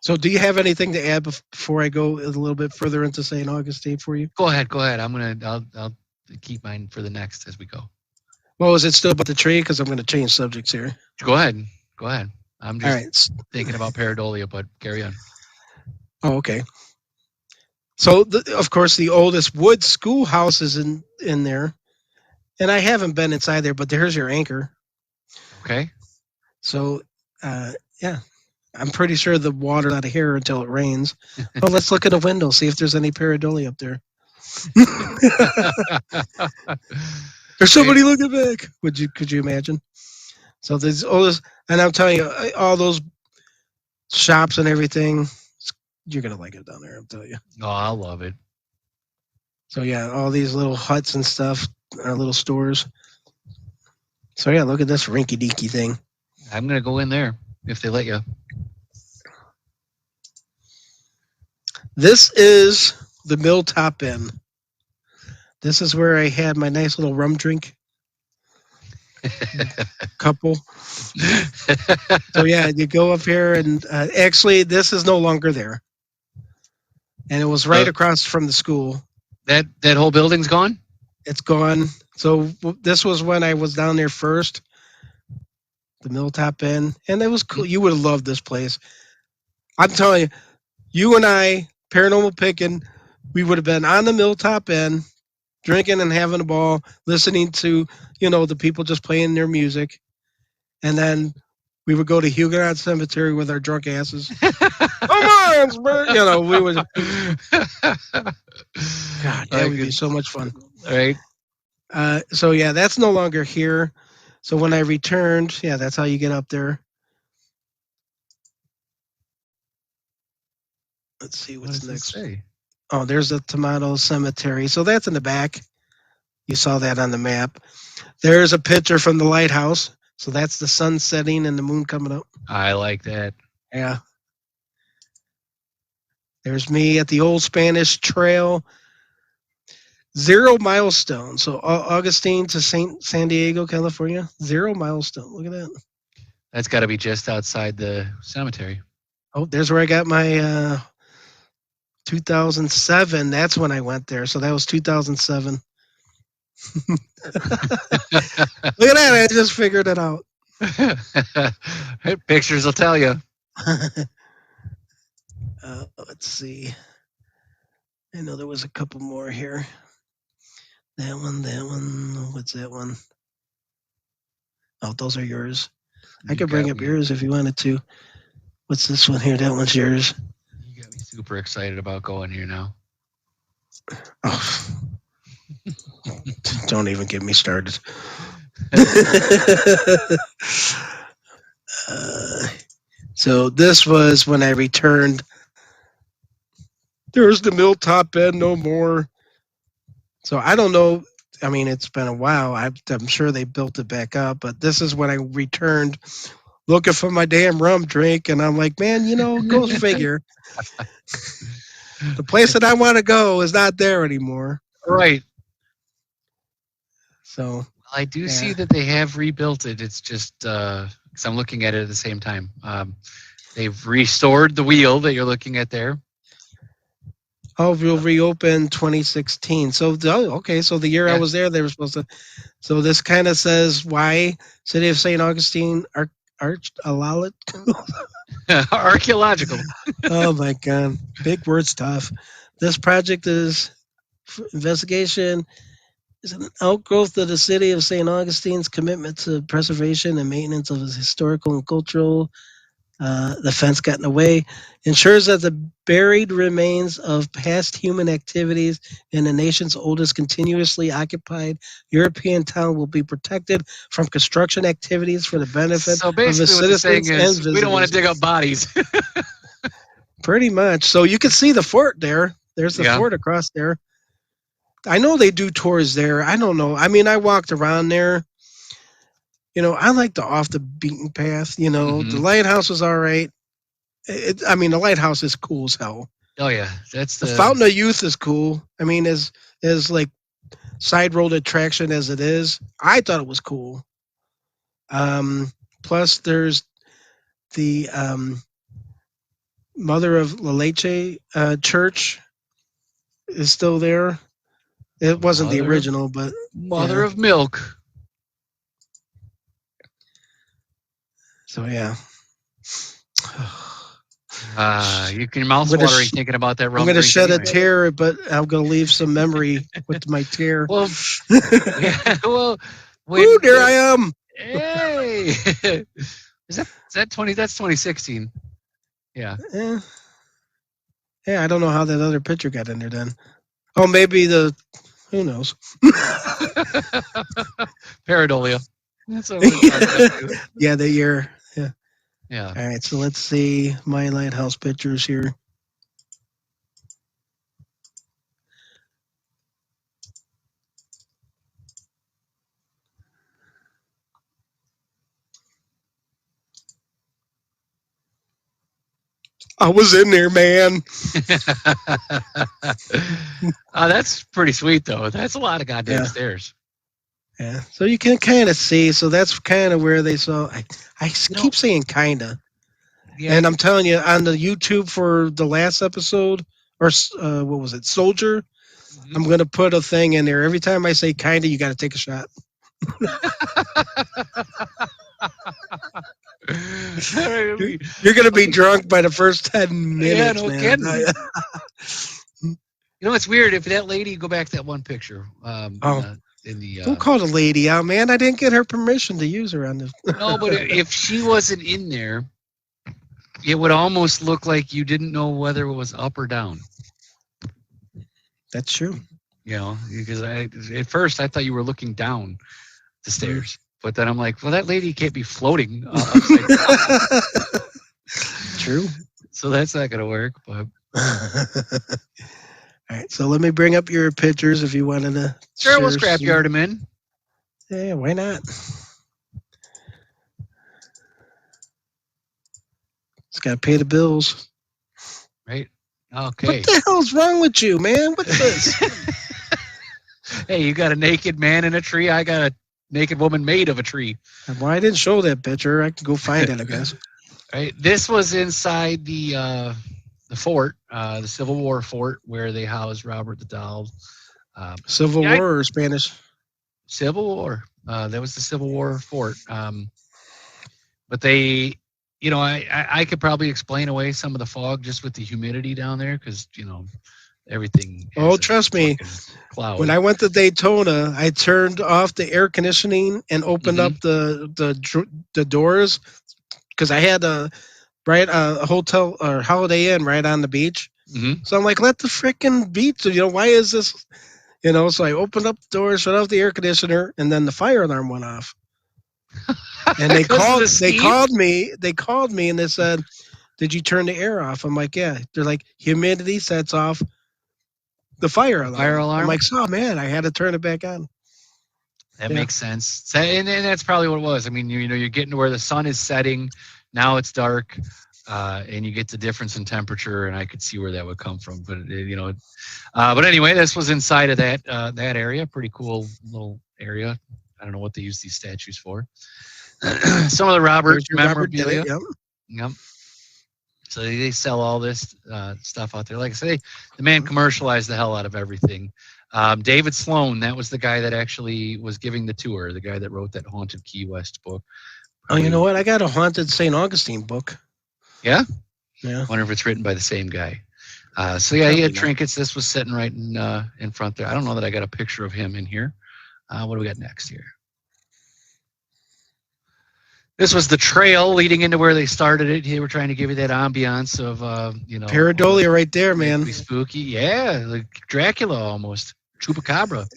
So do you have anything to add before I go a little bit further into St. Augustine for you? Go ahead. I'll keep mine for the next as we go. Well, is it still about the tree? Because I'm going to change subjects here. Go ahead. I'm All just right. thinking about pareidolia, but carry on. Oh, okay. So of course the oldest wood schoolhouse is in there, and I haven't been inside there, but there's your anchor. Okay. So, yeah, I'm pretty sure the water's out of here until it rains. Well, let's look at a window, see if there's any pareidolia up there. There's somebody looking back. Could you imagine? So there's all this, and I'm telling you, all those shops and everything, you're gonna like it down there. I'm telling you. Oh, I love it. So yeah, all these little huts and stuff, our little stores. So yeah, look at this rinky-dinky thing. I'm gonna go in there if they let you. This is the Milltop Inn. This is where I had my nice little rum drink. Couple. So yeah, you go up here, and actually, this is no longer there. And it was right across from the school. That whole building's gone? It's gone. So this was when I was down there first. The Milltop Inn, and it was cool. You would have loved this place. I'm telling you, you and I, Paranormal Picking, we would have been on the Milltop Inn, drinking and having a ball, listening to, the people just playing their music. And then we would go to Huguenot Cemetery with our drunk asses. Come on, Spur! We would. God, that would be so much fun. Right. So yeah, that's no longer here. So when I returned, yeah, that's how you get up there. Let's see what's next. Oh, there's the Tomato Cemetery. So that's in the back. You saw that on the map. There's a picture from the lighthouse. So that's the sun setting and the moon coming up. I like that. Yeah. There's me at the Old Spanish Trail. 0 milestone. So Augustine to San Diego, California. 0 milestone. Look at that. That's got to be just outside the cemetery. Oh, there's where I got my 2007. That's when I went there. So that was 2007. Look at that. I just figured it out. Pictures will tell you. Let's see. I know there was a couple more here. That one. What's that one? Oh, those are yours. I could bring up yours if you wanted to. What's this one here? That one's yours. You got me super excited about going here now. Oh. Don't even get me started. So this was when I returned There's the mill top end, no more. So I don't know. I mean, it's been a while. I'm sure they built it back up, but this is when I returned looking for my damn rum drink, and I'm like, man, go figure. The place that I want to go is not there anymore. Right. So Well, I do Yeah. see that they have rebuilt it. It's just because I'm looking at it at the same time. They've restored the wheel that you're looking at there. we'll reopen 2016. So okay, so the year I Yeah. was there, they were supposed to. So this kind of says why City of St. Augustine Arch allow it. Archaeological. Oh my God, big word stuff. This project is investigation is an outgrowth of the City of St. Augustine's commitment to preservation and maintenance of its historical and cultural. The fence got in the way. Ensures that the buried remains of past human activities in the nation's oldest continuously occupied European town will be protected from construction activities for the benefit So of basically, its what they're saying citizens and is we don't want to visitors. dig up bodies. Pretty much. So you can see the fort there. There's the Yeah. fort across there. I know they do tours there. I don't know. I mean, I walked around there. I like the off the beaten path. The Mhm. lighthouse was all right. I mean, the lighthouse is cool as hell. Oh yeah, that's The the Fountain of Youth is cool. I mean, as like side road attraction as it is, I thought it was cool. Plus, there's the Mother of La Leche church is still there. It wasn't the mother of, original, but mother yeah. of milk. So yeah. You can mouth I'm gonna watering sh- thinking about that I'm rum gonna drink shed a anyway. tear, but I'm gonna leave some memory with my tear. Well, yeah. Well, Ooh, there I am. hey, is that 20? That's 2016. Yeah. Yeah. Yeah, I don't know how that other picture got in there then. Oh, maybe who knows? Pareidolia. That's what we're talking about too. Yeah, the year. Yeah. Yeah. All right, so let's see my lighthouse pictures here. I was in there, man. That's pretty sweet though. That's a lot of goddamn Yeah. stairs. Yeah. So you can kind of see. So that's kind of where they saw. I keep saying kind of. Yeah. And I'm telling you, on the YouTube for the last episode, or what was it, Soldier, Mhm. I'm going to put a thing in there. Every time I say kind of, you got to take a shot. You're going to be drunk by the first 10 minutes, no man. kidding. It's weird if that lady go back to that one picture. In the Don't call the lady out, man. I didn't get her permission to use her on this. no, but if she wasn't in there, it would almost look like you didn't know whether it was up or down. That's true. Because at first I thought you were looking down the stairs, but then I'm like, well, that lady can't be floating upside down. True. So that's not gonna work. But All right, so let me bring up your pictures if you wanted to. sure, we'll share scrapyard them in. Yeah, why not? Just got to pay the bills. Right? Okay. What the hell's wrong with you, man? What's this? Hey, you got a naked man in a tree. I got a naked woman made of a tree. Well, I didn't show that picture. I can go find it, I guess. Right. This was inside the fort, the Civil War fort, where they housed Robert the Doll. Civil War or Spanish? Civil War. That was the Civil War fort. But they, I could probably explain away some of the fog just with the humidity down there because, everything. Oh, trust me. Cloud. When I went to Daytona, I turned off the air conditioning and opened up the doors because I had a hotel or Holiday Inn right on the beach. Mm-hmm. So I'm like, let the freaking beach. Why is this? So I opened up the doors, shut off the air conditioner, and then the fire alarm went off. And they called me and they said, did you turn the air off? I'm like, yeah. They're like, humidity sets off the fire alarm. Fire alarm? I'm like, oh man, I had to turn it back on. That Yeah. makes sense. So, and that's probably what it was. I mean, you know, you're getting to where the sun is setting. Now it's dark, and you get the difference in temperature, and I could see where that would come from. But you know, but anyway, this was inside of that that area. Pretty cool little area. I don't know what they use these statues for. Some of the Robert There's your Robert memorabilia. Dennett, yep. Yep. So they sell all this stuff out there. Like I say, the man commercialized the hell out of everything. David Sloan, that was the guy that actually was giving the tour, the guy that wrote that Haunted Key West book. Oh, you know what? I got a Haunted St. Augustine book. Yeah? Yeah. Wonder if it's written by the same guy. So yeah, he had trinkets. This was sitting right in front there. I don't know that I got a picture of him in here. What do we got next here? This was the trail leading into where they started it. They were trying to give you that ambiance of, you know. Pareidolia right there, man. Spooky. Yeah, like Dracula almost. Chupacabra.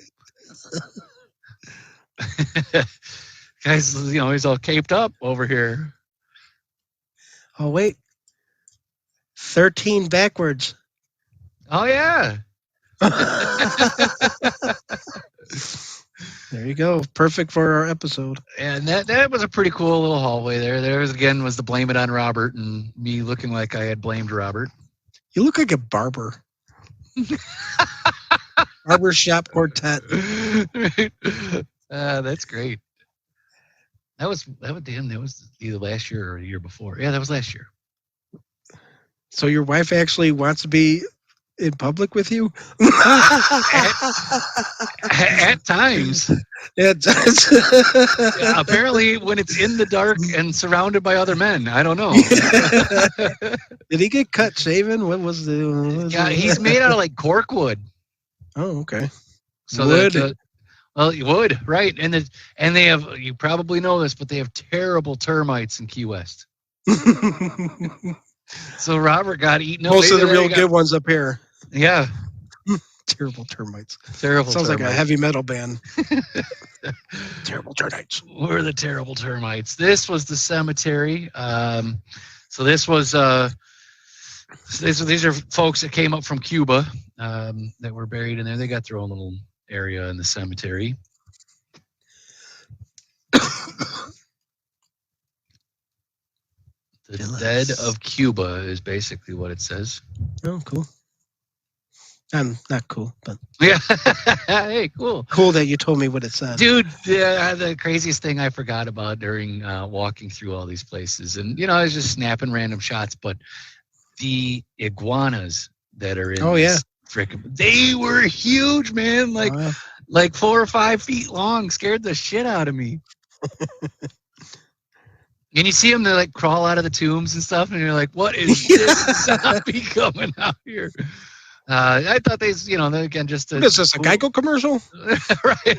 Guys, you know, he's all caped up over here. Oh, wait. 13 backwards. Oh, yeah. There you go. Perfect for our episode. And that was a pretty cool little hallway there. There was, again, was the blame it on Robert and me looking like I had blamed Robert. You look like a barber. Barbershop quartet. That's great. That was either last year or the year before. Yeah, that was last year. So your wife actually wants to be in public with you? At times. Yeah, Yeah, apparently when it's in the dark and surrounded by other men. I don't know. Did he get cut shaven? What was the... Yeah, he's made out of like cork wood. Oh, okay. So Wood. Well, wood, right? And they have, you probably know this, but they have terrible termites in Key West. So Robert got eaten up. Most of the real good ones up here. Yeah. Terrible termites. Terrible. Sounds termites. like a heavy metal band. Terrible termites. We're the terrible termites. This was the cemetery. So this was these are folks that came up from Cuba that were buried in there. They got their own little area in the cemetery. The dead of Cuba is basically what it says. Oh, cool. I'm not cool, but Yeah. Hey, cool. cool that you told me what it said. Dude, the craziest thing I forgot about during walking through all these places, and you know, I was just snapping random shots, but the iguanas that are in this frickin', they were huge, man. Like 4 or 5 feet long, scared the shit out of me. And you see them, they like crawl out of the tombs and stuff, and you're like, what is this zombie coming out here? I thought again, just What is this, a Geico commercial? Right.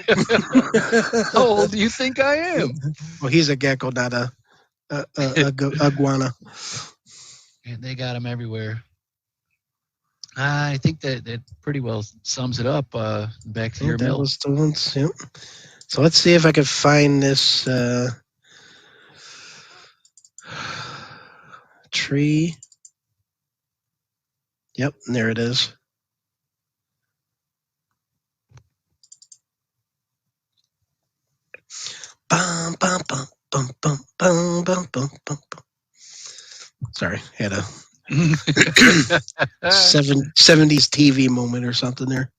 How old do you think I am? Well, he's a gecko, not a iguana. And they got them everywhere. I think that pretty well sums it up. Back to your That mill. was the ones. Yep. So let's see if I can find this tree. Yep, there it is. Bum, bum, bum, bum, bum, bum, bum, bum, bum. Sorry, had a 70s TV moment or something there.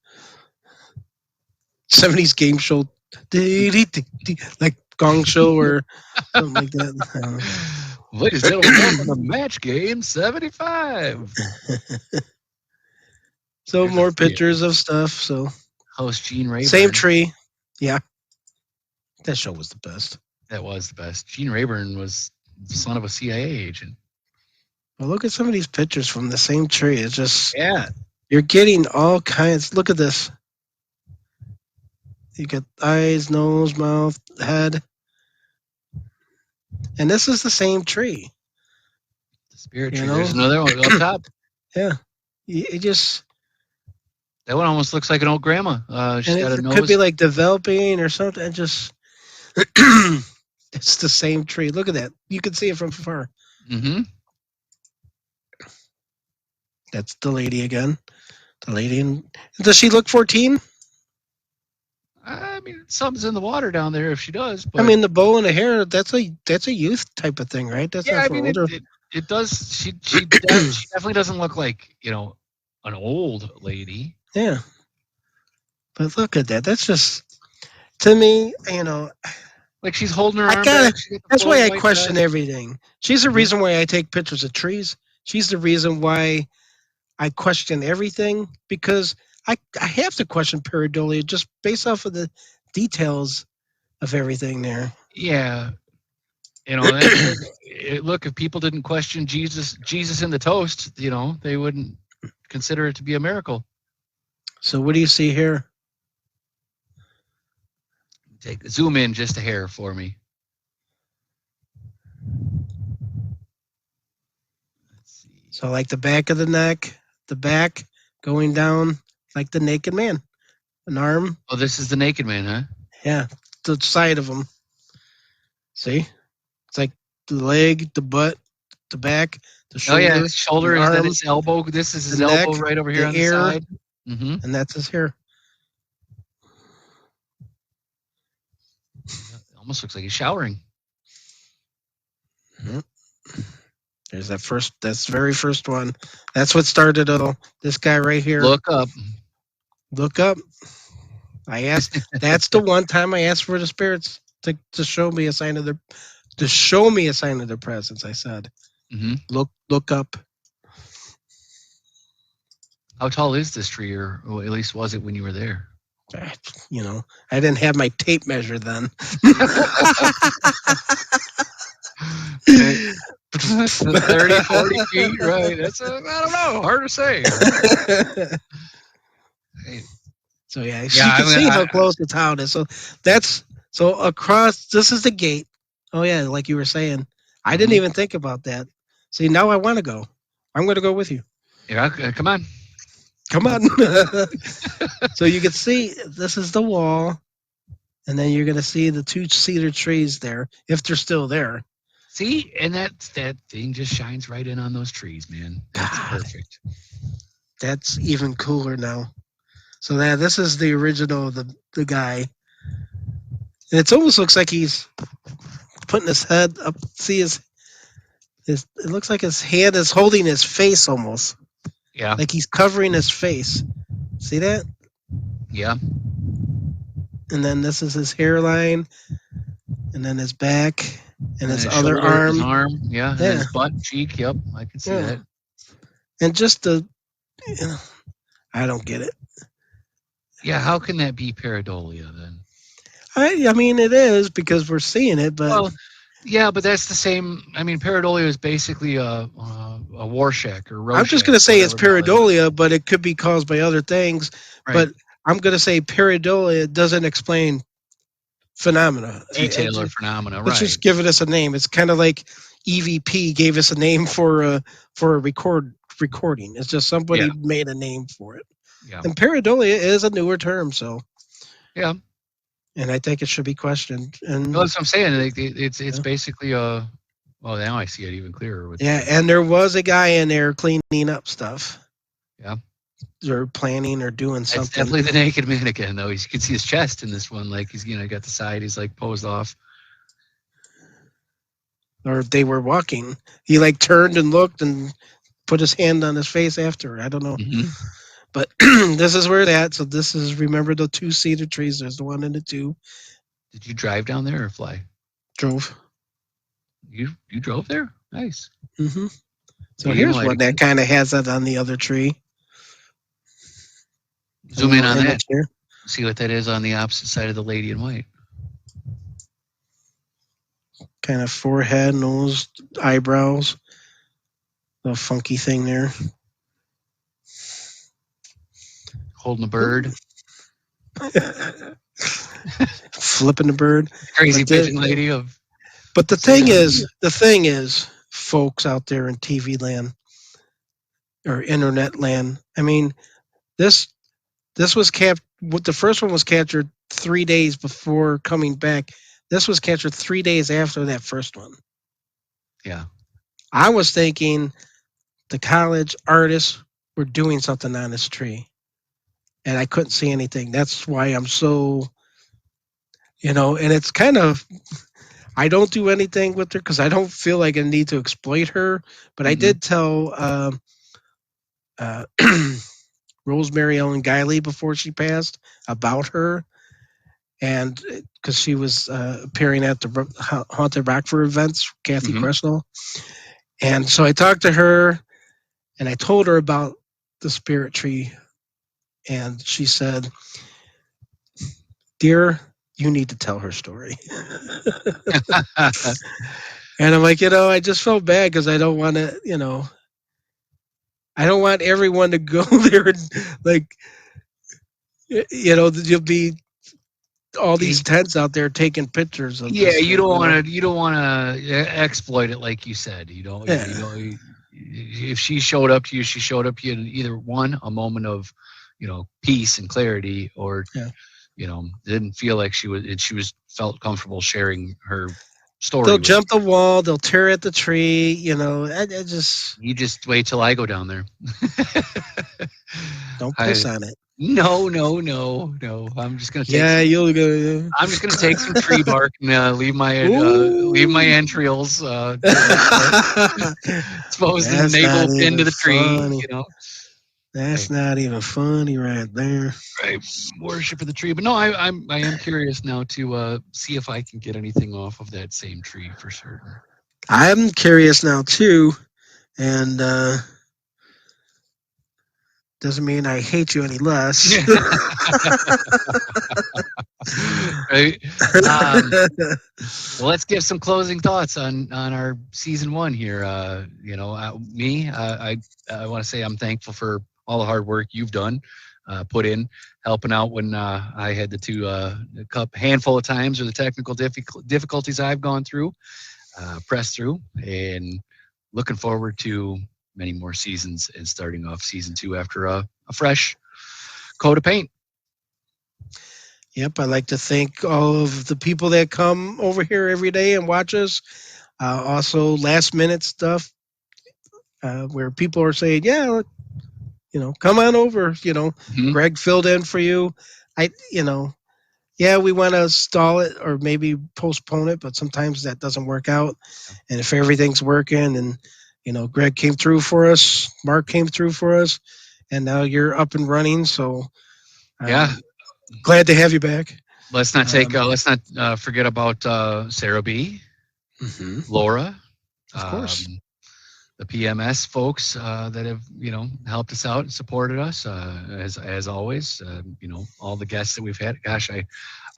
70s game show, like Gong Show or something like that. Ladies and gentlemen, welcome to Match Game 75. So There's more a- pictures of stuff. So Host Gene Rayburn. same tree. Yeah. That show was the best. That was the best. Gene Rayburn was the son of a CIA agent. Well, look at some of these pictures from the same tree. It's just, Yeah. you're getting all kinds. Look at this. You got eyes, nose, mouth, head. And this is the same tree. The spirit You tree. know? There's another one up top. Yeah. It just, That one almost looks like an old grandma. She's and got a it nose. could be like developing or something. It just, it's the same tree. Look at that. You can see it from far. Mm-hmm. That's the lady again. The lady in. Does she look 14? I mean, something's in the water down there if she does. I But mean, the bow and the hair. That's a youth type of thing, right? That's yeah, not I for mean, older. it does. She definitely doesn't look like an old lady. Yeah. But look at that. That's just to me. Like she's holding her I arm gotta. back. She got the That's why floating I white question dress. everything. She's the Mhm. reason why I take pictures of trees. She's the reason why I question everything because I have to question pareidolia just based off of the details of everything there. Yeah, that's like look. If people didn't question Jesus in the toast, they wouldn't consider it to be a miracle. So what do you see here? Zoom in just a hair for me. Let's see. So like the back of the neck, the back going down like the naked man, an arm, Oh, this is the naked man, huh? yeah, the side of him. See, it's like the leg, the butt, the back, the Oh yeah, shoulder, his shoulder the is then arm, his elbow. This is the his neck, elbow right over here the on the ear, side. Mm-hmm. and that's his hair. Almost looks like he's showering. There's that's very first one. That's what started it all. This guy right here. Look up. Look up. I asked. That's the one time I asked for the spirits to show me a sign of their presence. I said, Mm-hmm. look up. How tall is this tree, or at least was it when you were there? I didn't have my tape measure then. 30, 40 feet, right? I don't know. Hard to say. So yeah, you Yeah, can see how close the town is. So across. This is the gate. Oh yeah, like you were saying, I didn't even think about that. See, now I want to go. I'm going to go with you. Yeah, come on. Come on. So you can see this is the wall, and then you're going to see the two cedar trees there, if they're still there. See, and that thing just shines right in on those trees, man. That's perfect. That's even cooler now. So this is the original, the guy. And it almost looks like he's putting his head up. See his it looks like his hand is holding his face almost. Yeah. Like he's covering his face. See that? Yeah. And then this is his hairline, and then his back, and his other shoulder, arm. his arm, yeah, and his butt, cheek. Yep, I can see that. And just I don't get it. Yeah, how can that be pareidolia then? I mean, it is because we're seeing it, but well, yeah, but that's the same. I mean, pareidolia is basically a Rorschach or Rorschach. I'm just going to say it's pareidolia, but it could be caused by other things. Right. But I'm going to say pareidolia doesn't explain phenomena. Detail or phenomena, right? Let's just give it us a name. It's kind of like EVP gave us a name for a recording. It's just somebody made a name for it. Yeah. And pareidolia is a newer term, so yeah. And I think it should be questioned. And well, that's what I'm saying. It's basically a. Well, now I see it even clearer. And there was a guy in there cleaning up stuff. Yeah. Or planning or doing something. It's definitely the naked man again, though. You can see his chest in this one. Like he's got the side. He's like posed off. Or they were walking. He like turned and looked and put his hand on his face after. I don't know. Mm-hmm. But this is where it's at. So this is, remember the two cedar trees. There's the one and the two. Did you drive down there or fly? Drove. You drove there? Nice. Mm-hmm. So here's one that kind of has that on the other tree. Zoom in on that. Here. See what that is on the opposite side of the lady in white. Kind of forehead, nose, eyebrows. The funky thing there. Holding a bird. Flipping the bird. Crazy pigeon lady of. But the thing is, folks out there in TV land or internet land, I mean, this was the first one was captured 3 days before coming back. This was captured 3 days after that first one. Yeah. I was thinking the college artists were doing something on this tree, and I couldn't see anything. That's why I'm so, and it's kind of, I don't do anything with her because I don't feel like I need to exploit her. But I Hmm. did tell uh, Rosemary Ellen Guiley before she passed about her, and because she was appearing at the Haunted Rockford events, Kathy Hmm. Creswell. And so I talked to her and I told her about the spirit tree. And she said, "Dear, you need to tell her story." And I'm like, I just felt bad because I don't want to, I don't want everyone to go there and like, you'll be all these tents out there taking pictures of Yeah, this you thing, don't want to. You don't want to exploit it, like you said. You don't. You Yeah. know, if she showed up to you, she showed up to you in either one, a moment of, peace and clarity, or Yeah. didn't feel like she was felt comfortable sharing her story They'll with you. jump the wall, they'll tear at the tree, I just You just wait till I go down there. don't I piss on it. no, no, no, no. I'm just gonna take Yeah, some. you'll go. I'm just gonna take some tree bark and leave my Ooh. entrails exposed in the That's navel not pin to even the tree. funny. I, That's not even funny right there. I worship of the tree. But no, I am curious now to see if I can get anything off of that same tree for certain. I'm curious now too, and doesn't mean I hate you any less. Right. Well, let's give some closing thoughts on our season one here. I want to say I'm thankful for all the hard work you've done, put in, helping out when I had handful of times or the technical difficulties I've gone through, pressed through, and looking forward to many more seasons and starting off season two after a fresh coat of paint. Yep, I'd like to thank all of the people that come over here every day and watch us. Also, last minute stuff where people are saying, "Yeah, come on over." Mhm. Greg filled in for you. I, yeah, we want to stall it or maybe postpone it, but sometimes that doesn't work out. And if everything's working, and Greg came through for us, Mark came through for us, and now you're up and running. So Yeah, glad to have you back. let's not forget about Sarah B, Mhm. Laura, Of course. um, the PMS folks that have helped us out and supported us as always. All the guests that we've had. Gosh, I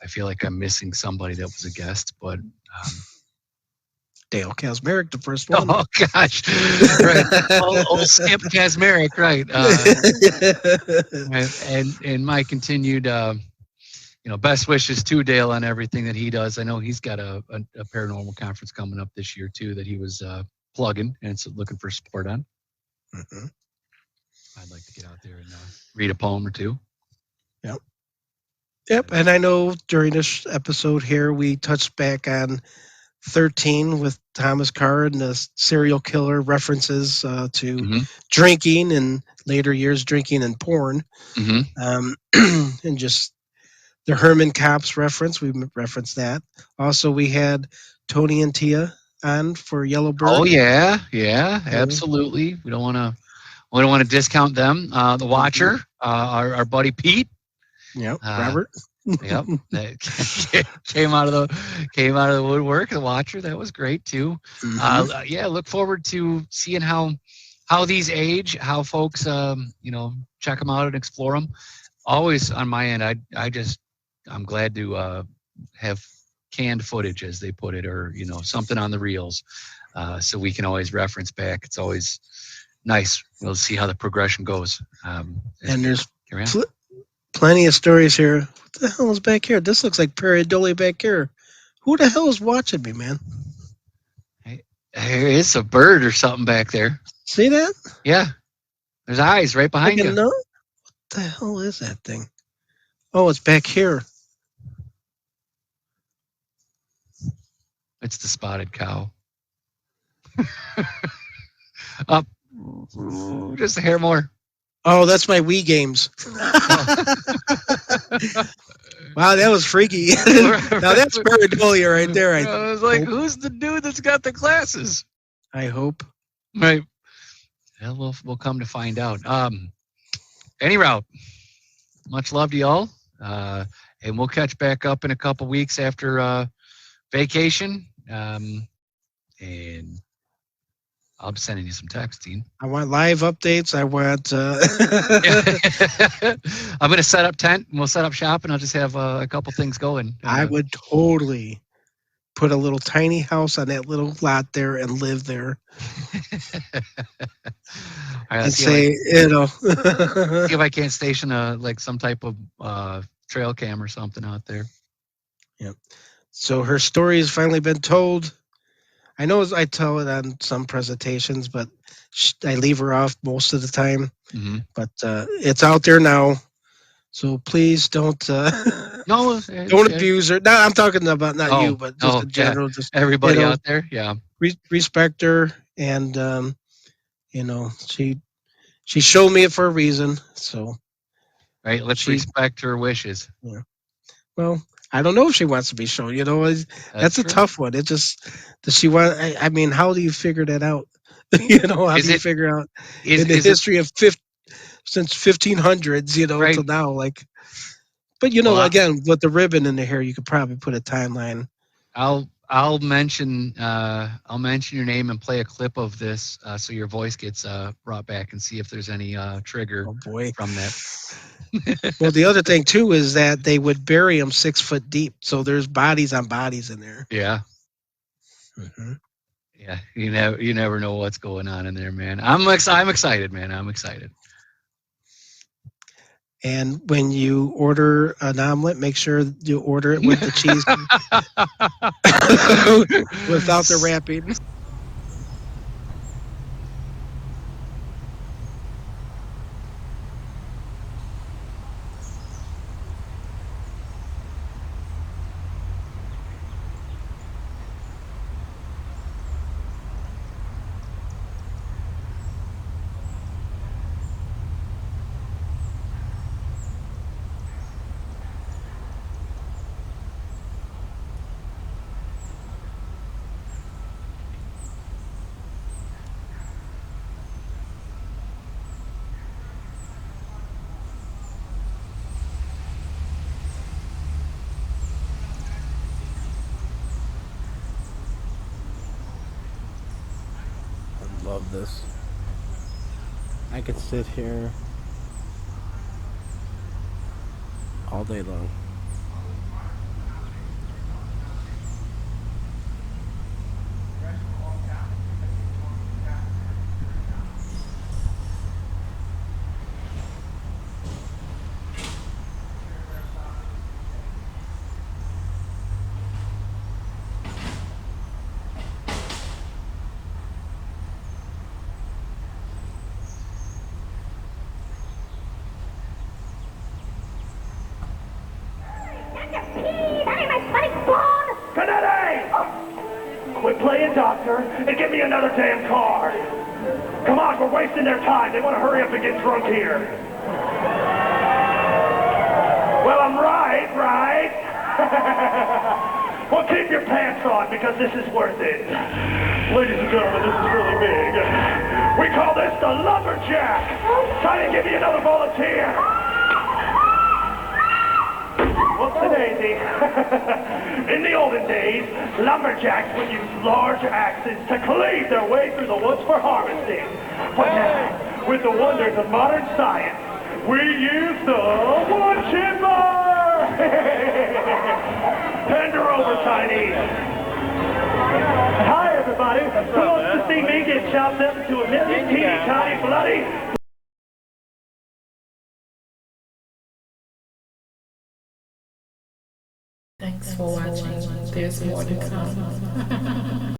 feel like I'm missing somebody that was a guest, but Dale Kazmarek, the first one. oh gosh, right, old Skip Kazmarek, right, and my continued. Best wishes to Dale on everything that he does. I know he's got a paranormal conference coming up this year too that he was plugging and so looking for support on. Mhm. I'd like to get out there and read a poem or two. Yep. Yep. And I know during this episode here, we touched back on 13 with Thomas Carr and the serial killer references to Hmm. drinking and later years drinking and porn. Hmm. And just the Herman Cops reference, we referenced that. Also, we had Tony and Tia on for Yellowbird. Oh yeah, absolutely. We don't want to discount them. The Watcher, our buddy Pete. Yep, Uh, Robert. Yep, that came out of the woodwork. The Watcher, that was great too. Mhm. Yeah, look forward to seeing how these age, how folks check them out and explore them. Always on my end, I'm glad to have canned footage, as they put it, or something on the reels, so we can always reference back. It's always nice. We'll see how the progression goes. And there's Carry on. plenty of stories here. What the hell is back here? This looks like pareidolia back here. Who the hell is watching me, man? Hey, there is a bird or something back there. See that? Yeah, there's eyes right Like behind a you. note? What the hell is that thing? Oh, it's back here. It's the spotted cow. Up, just a hair more. Oh, that's my Wii games. Wow, that was freaky. Now that's pareidolia right there. I was like, hope. who's the dude that's got the glasses? I hope. Right. Well, we'll come to find out. Any route. Much love to y'all. And we'll catch back up in a couple weeks after vacation. And I'll be sending you some texting. I want live updates. I want. I'm going to set up tent and we'll set up shop and I'll just have a couple things going. I would totally put a little tiny house on that little lot there and live there. All right, And say, see if I can't station like some type of trail cam or something out there. Yeah. So her story has finally been told. I know I tell it on some presentations, but I leave her off most of the time. Mm-hmm. But it's out there now. So please don't don't abuse her. No, I'm talking about not you, but just in general. Just everybody out there. Yeah. Respect her, and she showed me it for a reason. So right, let's respect her wishes. Yeah. Well, I don't know if she wants to be shown. That's a tough one. It just does she want? I mean, how do you figure that out? How do you figure out in the history of since 1500s, right. till now, like. But again, with the ribbon in the hair, you could probably put a timeline. I'll mention your name and play a clip of this so your voice gets brought back and see if there's any trigger from that. Well, the other thing too is that they would bury them 6 foot deep, so there's bodies on bodies in there. Yeah. Mm-hmm. Yeah, you never know what's going on in there, man. I'm excited, man. I'm excited. And when you order an omelet, make sure you order it with the cheese, without the wrapping. I love this. I could sit here all day long. Quit playing doctor and get me another damn car. Come on, we're wasting their time. They want to hurry up and get drunk here. Well, I'm right? Well, keep your pants on because this is worth it. Ladies and gentlemen, this is really big. We call this the lumberjack. Try to give me another volunteer. Whoopsie-daisy. In the olden days, lumberjacks would use large axes to cleave their way through the woods for harvesting. But now, with the wonders of modern science, we use the wood chipper! Hand her over, Chinese. Hi, everybody. Who wants to see me get chopped up into a million teeny tiny bloody Thanks for watching. There's more to come.